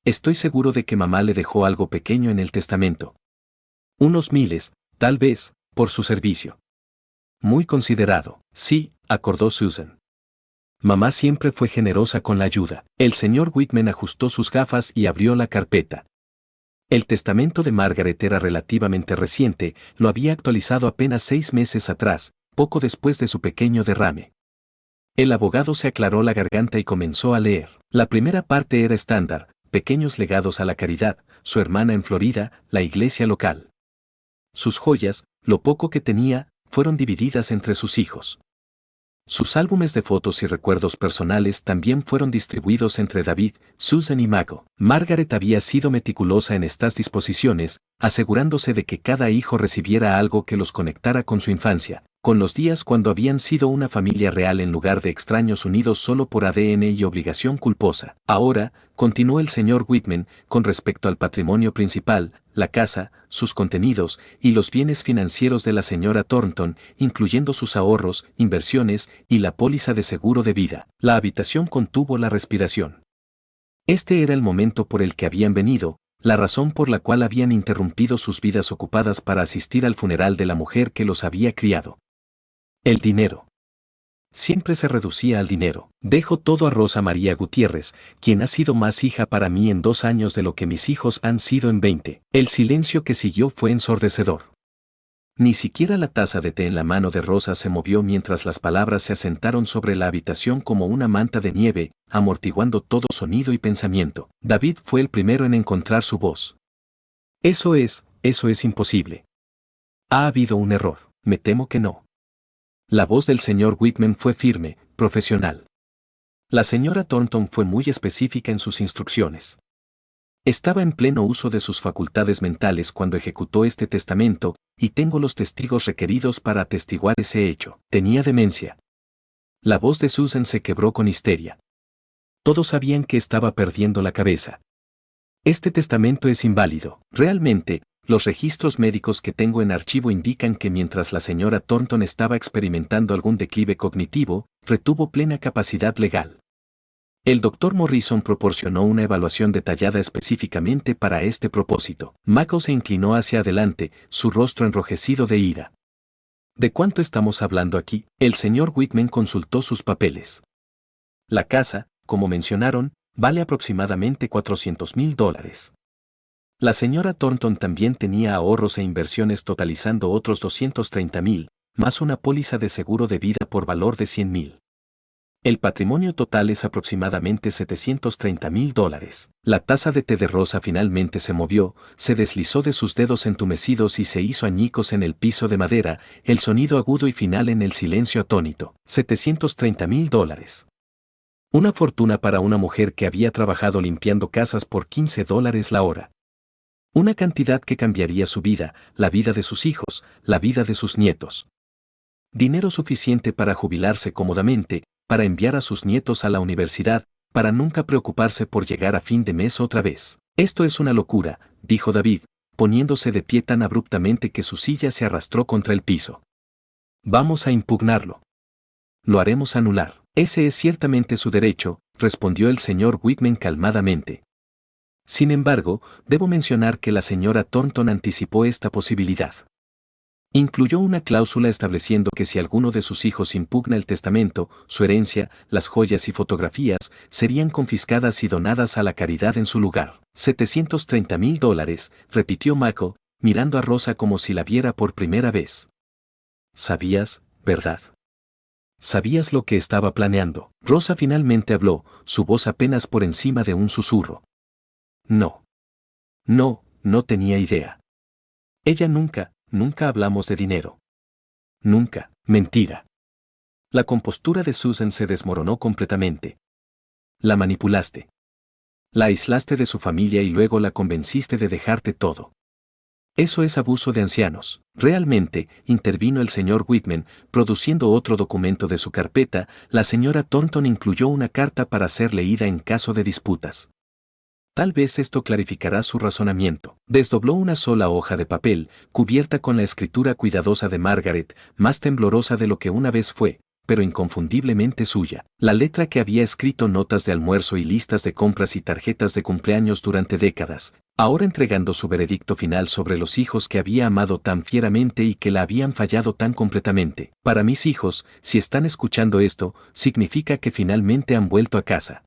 Estoy seguro de que mamá le dejó algo pequeño en el testamento. Unos miles, tal vez, por su servicio. Muy considerado. Sí, acordó Susan. Mamá siempre fue generosa con la ayuda. El señor Whitman ajustó sus gafas y abrió la carpeta. El testamento de Margaret era relativamente reciente, lo había actualizado apenas 6 meses atrás, poco después de su pequeño derrame. El abogado se aclaró la garganta y comenzó a leer. La primera parte era estándar, pequeños legados a la caridad, su hermana en Florida, la iglesia local. Sus joyas, lo poco que tenía, fueron divididas entre sus hijos. Sus álbumes de fotos y recuerdos personales también fueron distribuidos entre David, Susan y Mago. Margaret había sido meticulosa en estas disposiciones, asegurándose de que cada hijo recibiera algo que los conectara con su infancia, con los días cuando habían sido una familia real en lugar de extraños unidos solo por ADN y obligación culposa. Ahora, continuó el señor Whitman, con respecto al patrimonio principal, la casa, sus contenidos y los bienes financieros de la señora Thornton, incluyendo sus ahorros, inversiones y la póliza de seguro de vida. La habitación contuvo la respiración. Este era el momento por el que habían venido, la razón por la cual habían interrumpido sus vidas ocupadas para asistir al funeral de la mujer que los había criado. El dinero. Siempre se reducía al dinero. Dejo todo a Rosa María Gutiérrez, quien ha sido más hija para mí en 2 años de lo que mis hijos han sido en 20. El silencio que siguió fue ensordecedor. Ni siquiera la taza de té en la mano de Rosa se movió mientras las palabras se asentaron sobre la habitación como una manta de nieve, amortiguando todo sonido y pensamiento. David fue el primero en encontrar su voz. Eso es imposible. Ha habido un error. Me temo que no. La voz del señor Whitman fue firme, profesional. La señora Thornton fue muy específica en sus instrucciones. Estaba en pleno uso de sus facultades mentales cuando ejecutó este testamento, y tengo los testigos requeridos para atestiguar ese hecho. Tenía demencia. La voz de Susan se quebró con histeria. Todos sabían que estaba perdiendo la cabeza. Este testamento es inválido. Realmente, los registros médicos que tengo en archivo indican que mientras la señora Thornton estaba experimentando algún declive cognitivo, retuvo plena capacidad legal. El doctor Morrison proporcionó una evaluación detallada específicamente para este propósito. Mako se inclinó hacia adelante, su rostro enrojecido de ira. ¿De cuánto estamos hablando aquí? El señor Whitman consultó sus papeles. La casa, como mencionaron, vale aproximadamente $400,000. La señora Thornton también tenía ahorros e inversiones totalizando otros $230,000, más una póliza de seguro de vida por valor de $100,000. El patrimonio total es aproximadamente $730,000. La taza de té de Rosa finalmente se movió, se deslizó de sus dedos entumecidos y se hizo añicos en el piso de madera, el sonido agudo y final en el silencio atónito. $730,000. Una fortuna para una mujer que había trabajado limpiando casas por $15 la hora. Una cantidad que cambiaría su vida, la vida de sus hijos, la vida de sus nietos. Dinero suficiente para jubilarse cómodamente, para enviar a sus nietos a la universidad, para nunca preocuparse por llegar a fin de mes otra vez. Esto es una locura, dijo David, poniéndose de pie tan abruptamente que su silla se arrastró contra el piso. Vamos a impugnarlo. Lo haremos anular. Ese es ciertamente su derecho, respondió el señor Whitman calmadamente. Sin embargo, debo mencionar que la señora Thornton anticipó esta posibilidad. Incluyó una cláusula estableciendo que si alguno de sus hijos impugna el testamento, su herencia, las joyas y fotografías, serían confiscadas y donadas a la caridad en su lugar. $730,000, repitió Mako, mirando a Rosa como si la viera por primera vez. Sabías, ¿verdad? Sabías lo que estaba planeando. Rosa finalmente habló, su voz apenas por encima de un susurro. No. No tenía idea. Ella nunca hablamos de dinero. Nunca, mentira. La compostura de Susan se desmoronó completamente. La manipulaste. La aislaste de su familia y luego la convenciste de dejarte todo. Eso es abuso de ancianos. Realmente, intervino el señor Whitman, produciendo otro documento de su carpeta. La señora Thornton incluyó una carta para ser leída en caso de disputas. Tal vez esto clarificará su razonamiento. Desdobló una sola hoja de papel, cubierta con la escritura cuidadosa de Margaret, más temblorosa de lo que una vez fue, pero inconfundiblemente suya. La letra que había escrito notas de almuerzo y listas de compras y tarjetas de cumpleaños durante décadas, ahora entregando su veredicto final sobre los hijos que había amado tan fieramente y que la habían fallado tan completamente. Para mis hijos, si están escuchando esto, significa que finalmente han vuelto a casa.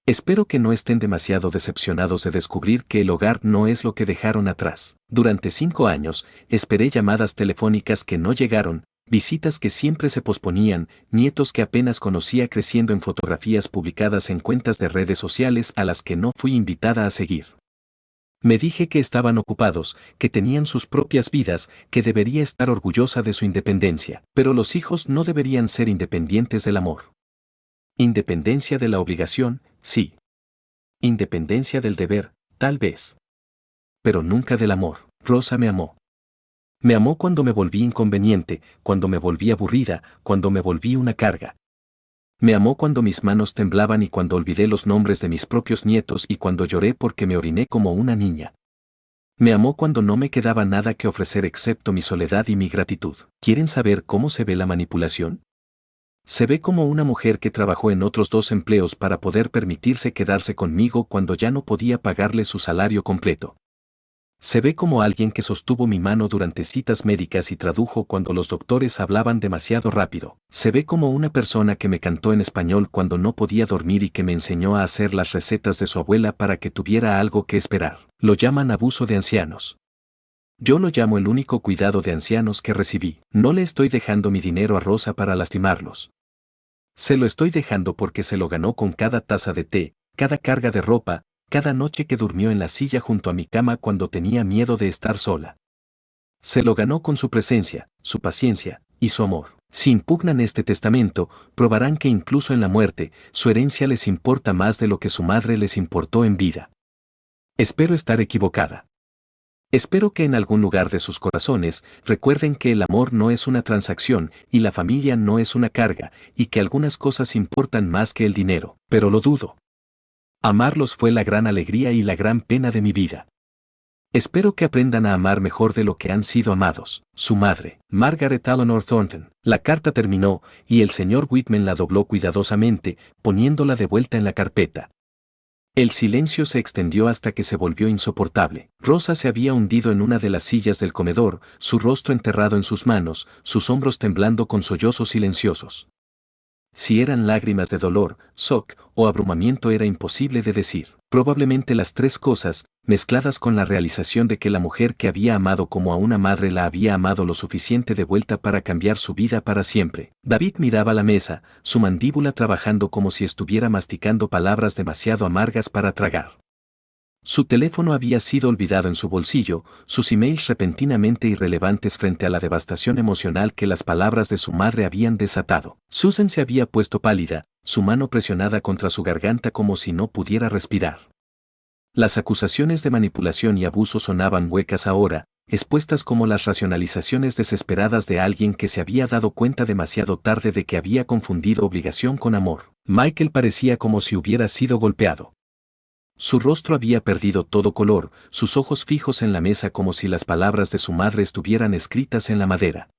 Espero que no estén demasiado decepcionados de descubrir que el hogar no es lo que dejaron atrás. Durante 5 años, esperé llamadas telefónicas que no llegaron, visitas que siempre se posponían, nietos que apenas conocía creciendo en fotografías publicadas en cuentas de redes sociales a las que no fui invitada a seguir. Me dije que estaban ocupados, que tenían sus propias vidas, que debería estar orgullosa de su independencia, pero los hijos no deberían ser independientes del amor. Independencia de la obligación, sí. Independencia del deber, tal vez. Pero nunca del amor. Rosa me amó. Me amó cuando me volví inconveniente, cuando me volví aburrida, cuando me volví una carga. Me amó cuando mis manos temblaban y cuando olvidé los nombres de mis propios nietos y cuando lloré porque me oriné como una niña. Me amó cuando no me quedaba nada que ofrecer excepto mi soledad y mi gratitud. ¿Quieren saber cómo se ve la manipulación? Se ve como una mujer que trabajó en otros 2 empleos para poder permitirse quedarse conmigo cuando ya no podía pagarle su salario completo. Se ve como alguien que sostuvo mi mano durante citas médicas y tradujo cuando los doctores hablaban demasiado rápido. Se ve como una persona que me cantó en español cuando no podía dormir y que me enseñó a hacer las recetas de su abuela para que tuviera algo que esperar. Lo llaman abuso de ancianos. Yo lo llamo el único cuidado de ancianos que recibí. No le estoy dejando mi dinero a Rosa para lastimarlos. Se lo estoy dejando porque se lo ganó con cada taza de té, cada carga de ropa, cada noche que durmió en la silla junto a mi cama cuando tenía miedo de estar sola. Se lo ganó con su presencia, su paciencia y su amor. Si impugnan este testamento, probarán que incluso en la muerte, su herencia les importa más de lo que su madre les importó en vida. Espero estar equivocada. Espero que en algún lugar de sus corazones recuerden que el amor no es una transacción y la familia no es una carga, y que algunas cosas importan más que el dinero, pero lo dudo. Amarlos fue la gran alegría y la gran pena de mi vida. Espero que aprendan a amar mejor de lo que han sido amados. Su madre, Margaret Eleanor Thornton. La carta terminó y el señor Whitman la dobló cuidadosamente, poniéndola de vuelta en la carpeta. El silencio se extendió hasta que se volvió insoportable. Rosa se había hundido en una de las sillas del comedor, su rostro enterrado en sus manos, sus hombros temblando con sollozos silenciosos. Si eran lágrimas de dolor, shock o abrumamiento era imposible de decir. Probablemente las 3 cosas, mezcladas con la realización de que la mujer que había amado como a una madre la había amado lo suficiente de vuelta para cambiar su vida para siempre. David miraba la mesa, su mandíbula trabajando como si estuviera masticando palabras demasiado amargas para tragar. Su teléfono había sido olvidado en su bolsillo, sus emails repentinamente irrelevantes frente a la devastación emocional que las palabras de su madre habían desatado. Susan se había puesto pálida, su mano presionada contra su garganta como si no pudiera respirar. Las acusaciones de manipulación y abuso sonaban huecas ahora, expuestas como las racionalizaciones desesperadas de alguien que se había dado cuenta demasiado tarde de que había confundido obligación con amor. Michael parecía como si hubiera sido golpeado. Su rostro había perdido todo color, sus ojos fijos en la mesa como si las palabras de su madre estuvieran escritas en la madera.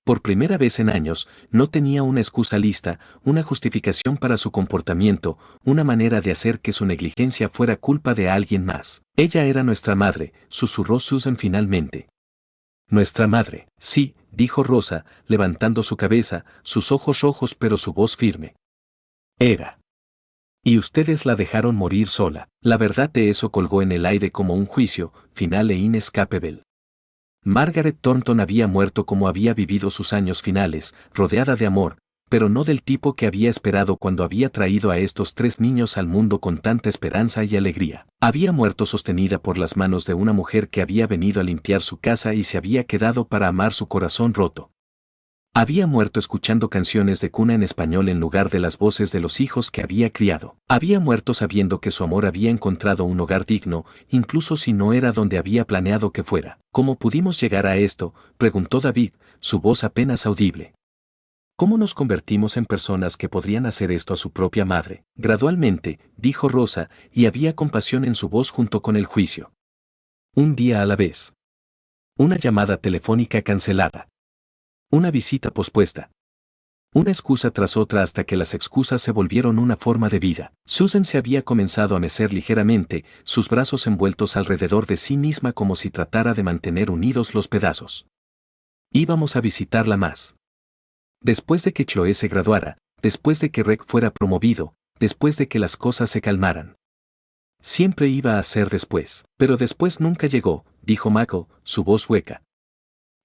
Por primera vez en años, no tenía una excusa lista, una justificación para su comportamiento, una manera de hacer que su negligencia fuera culpa de alguien más. Ella era nuestra madre, susurró Susan finalmente. Nuestra madre, sí, dijo Rosa, levantando su cabeza, sus ojos rojos pero su voz firme. Era. Y ustedes la dejaron morir sola. La verdad de eso colgó en el aire como un juicio, final e inescapable. Margaret Thornton había muerto como había vivido sus años finales, rodeada de amor, pero no del tipo que había esperado cuando había traído a estos 3 niños al mundo con tanta esperanza y alegría. Había muerto sostenida por las manos de una mujer que había venido a limpiar su casa y se había quedado para amar su corazón roto. Había muerto escuchando canciones de cuna en español en lugar de las voces de los hijos que había criado. Había muerto sabiendo que su amor había encontrado un hogar digno, incluso si no era donde había planeado que fuera. ¿Cómo pudimos llegar a esto?, preguntó David, su voz apenas audible. ¿Cómo nos convertimos en personas que podrían hacer esto a su propia madre? Gradualmente, dijo Rosa, y había compasión en su voz junto con el juicio. Un día a la vez. Una llamada telefónica cancelada. Una visita pospuesta. Una excusa tras otra hasta que las excusas se volvieron una forma de vida. Susan se había comenzado a mecer ligeramente, sus brazos envueltos alrededor de sí misma como si tratara de mantener unidos los pedazos. Íbamos a visitarla más. Después de que Chloe se graduara, después de que Reg fuera promovido, después de que las cosas se calmaran. Siempre iba a ser después, pero después nunca llegó, dijo Michael, su voz hueca.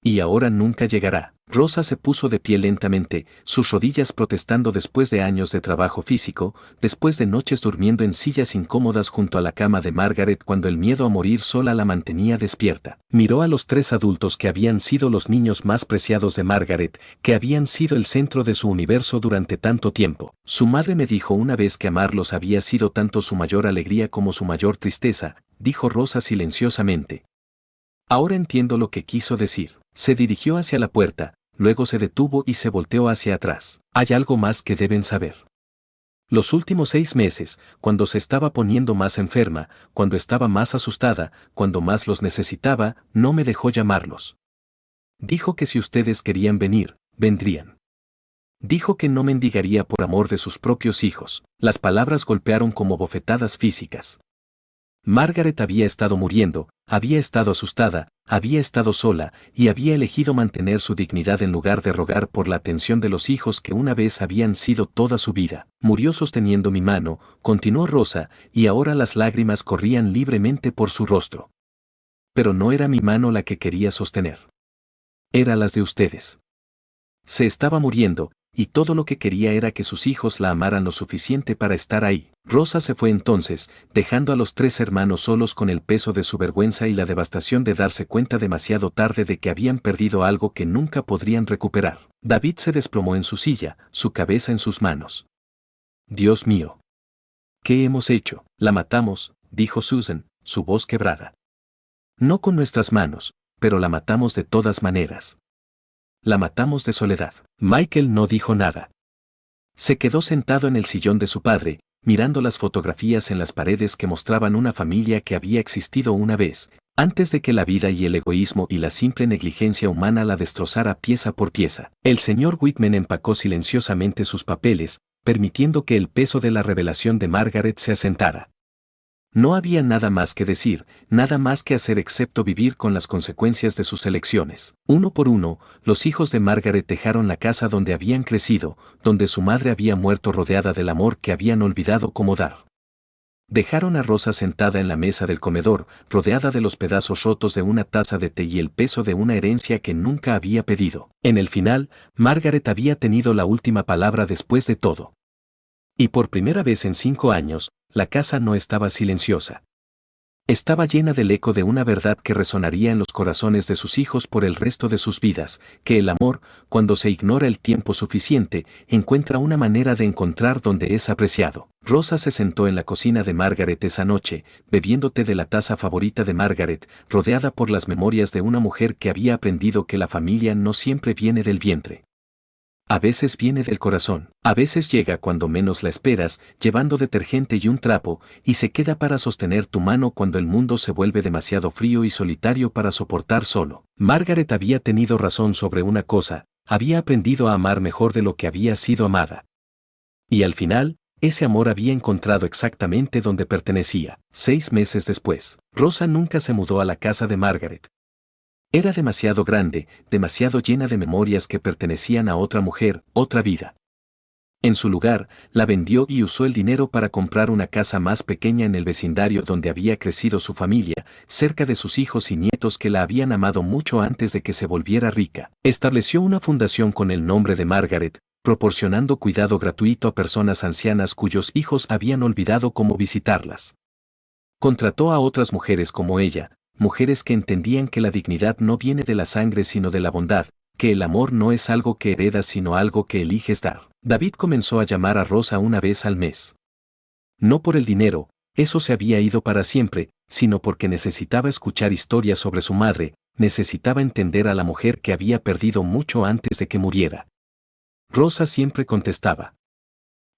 Y ahora nunca llegará. Rosa se puso de pie lentamente, sus rodillas protestando después de años de trabajo físico, después de noches durmiendo en sillas incómodas junto a la cama de Margaret cuando el miedo a morir sola la mantenía despierta. Miró a los 3 adultos que habían sido los niños más preciados de Margaret, que habían sido el centro de su universo durante tanto tiempo. Su madre me dijo una vez que amarlos había sido tanto su mayor alegría como su mayor tristeza, dijo Rosa silenciosamente. Ahora entiendo lo que quiso decir. Se dirigió hacia la puerta, luego se detuvo y se volteó hacia atrás. Hay algo más que deben saber. Los últimos 6 meses, cuando se estaba poniendo más enferma, cuando estaba más asustada, cuando más los necesitaba, no me dejó llamarlos. Dijo que si ustedes querían venir, vendrían. Dijo que no mendigaría por amor de sus propios hijos. Las palabras golpearon como bofetadas físicas. Margaret había estado muriendo, había estado asustada, había estado sola, y había elegido mantener su dignidad en lugar de rogar por la atención de los hijos que una vez habían sido toda su vida. Murió sosteniendo mi mano, continuó Rosa, y ahora las lágrimas corrían libremente por su rostro. Pero no era mi mano la que quería sostener. Era las de ustedes. Se estaba muriendo, y todo lo que quería era que sus hijos la amaran lo suficiente para estar ahí. Rosa se fue entonces, dejando a los 3 hermanos solos con el peso de su vergüenza y la devastación de darse cuenta demasiado tarde de que habían perdido algo que nunca podrían recuperar. David se desplomó en su silla, su cabeza en sus manos. Dios mío. ¿Qué hemos hecho? La matamos, dijo Susan, su voz quebrada. No con nuestras manos, pero la matamos de todas maneras. La matamos de soledad. Michael no dijo nada. Se quedó sentado en el sillón de su padre, mirando las fotografías en las paredes que mostraban una familia que había existido una vez, antes de que la vida y el egoísmo y la simple negligencia humana la destrozara pieza por pieza. El señor Whitman empacó silenciosamente sus papeles, permitiendo que el peso de la revelación de Margaret se asentara. No había nada más que decir, nada más que hacer excepto vivir con las consecuencias de sus elecciones. Uno por uno, los hijos de Margaret dejaron la casa donde habían crecido, donde su madre había muerto rodeada del amor que habían olvidado cómo dar. Dejaron a Rosa sentada en la mesa del comedor, rodeada de los pedazos rotos de una taza de té y el peso de una herencia que nunca había pedido. En el final, Margaret había tenido la última palabra después de todo. Y por primera vez en 5 años, la casa no estaba silenciosa. Estaba llena del eco de una verdad que resonaría en los corazones de sus hijos por el resto de sus vidas, que el amor, cuando se ignora el tiempo suficiente, encuentra una manera de encontrar donde es apreciado. Rosa se sentó en la cocina de Margaret esa noche, bebiendo té de la taza favorita de Margaret, rodeada por las memorias de una mujer que había aprendido que la familia no siempre viene del vientre. A veces viene del corazón, a veces llega cuando menos la esperas, llevando detergente y un trapo, y se queda para sostener tu mano cuando el mundo se vuelve demasiado frío y solitario para soportar solo. Margaret había tenido razón sobre una cosa, había aprendido a amar mejor de lo que había sido amada. Y al final, ese amor había encontrado exactamente donde pertenecía. 6 meses después, Rosa nunca se mudó a la casa de Margaret. Era demasiado grande, demasiado llena de memorias que pertenecían a otra mujer, otra vida. En su lugar, la vendió y usó el dinero para comprar una casa más pequeña en el vecindario donde había crecido su familia, cerca de sus hijos y nietos que la habían amado mucho antes de que se volviera rica. Estableció una fundación con el nombre de Margaret, proporcionando cuidado gratuito a personas ancianas cuyos hijos habían olvidado cómo visitarlas. Contrató a otras mujeres como ella, mujeres que entendían que la dignidad no viene de la sangre sino de la bondad, que el amor no es algo que heredas sino algo que eliges dar. David comenzó a llamar a Rosa una vez al mes. No por el dinero, eso se había ido para siempre, sino porque necesitaba escuchar historias sobre su madre, necesitaba entender a la mujer que había perdido mucho antes de que muriera. Rosa siempre contestaba.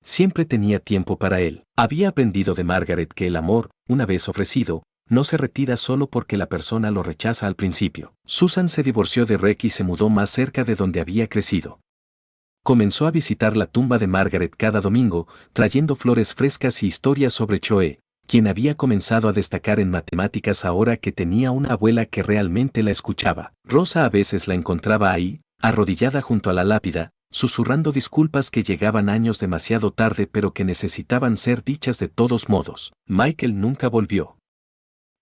Siempre tenía tiempo para él. Había aprendido de Margaret que el amor, una vez ofrecido, no se retira solo porque la persona lo rechaza al principio. Susan se divorció de Rick y se mudó más cerca de donde había crecido. Comenzó a visitar la tumba de Margaret cada domingo, trayendo flores frescas y historias sobre Choe, quien había comenzado a destacar en matemáticas ahora que tenía una abuela que realmente la escuchaba. Rosa a veces la encontraba ahí, arrodillada junto a la lápida, susurrando disculpas que llegaban años demasiado tarde pero que necesitaban ser dichas de todos modos. Michael nunca volvió.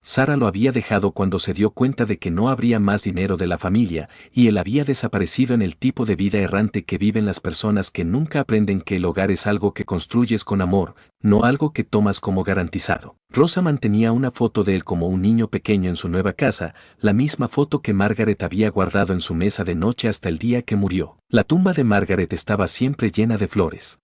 Sara lo había dejado cuando se dio cuenta de que no habría más dinero de la familia, y él había desaparecido en el tipo de vida errante que viven las personas que nunca aprenden que el hogar es algo que construyes con amor, no algo que tomas como garantizado. Rosa mantenía una foto de él como un niño pequeño en su nueva casa, la misma foto que Margaret había guardado en su mesa de noche hasta el día que murió. La tumba de Margaret estaba siempre llena de flores.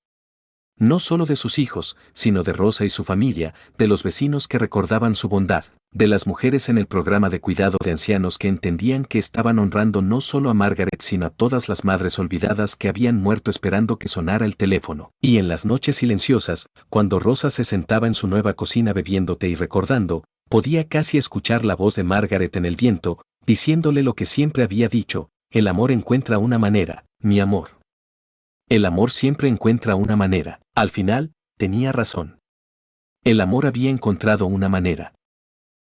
No solo de sus hijos, sino de Rosa y su familia, de los vecinos que recordaban su bondad, de las mujeres en el programa de cuidado de ancianos que entendían que estaban honrando no solo a Margaret sino a todas las madres olvidadas que habían muerto esperando que sonara el teléfono. Y en las noches silenciosas, cuando Rosa se sentaba en su nueva cocina bebiendo té y recordando, podía casi escuchar la voz de Margaret en el viento, diciéndole lo que siempre había dicho: el amor encuentra una manera, mi amor. El amor siempre encuentra una manera. Al final, tenía razón. El amor había encontrado una manera.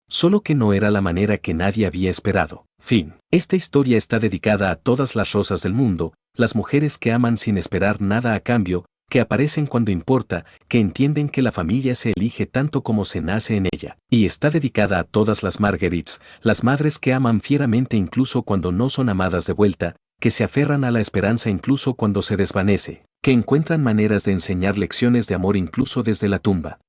Solo que no era la manera que nadie había esperado. Fin. Esta historia está dedicada a todas las Rosas del mundo, las mujeres que aman sin esperar nada a cambio, que aparecen cuando importa, que entienden que la familia se elige tanto como se nace en ella. Y está dedicada a todas las Margarets, las madres que aman fieramente incluso cuando no son amadas de vuelta, que se aferran a la esperanza incluso cuando se desvanece, que encuentran maneras de enseñar lecciones de amor incluso desde la tumba.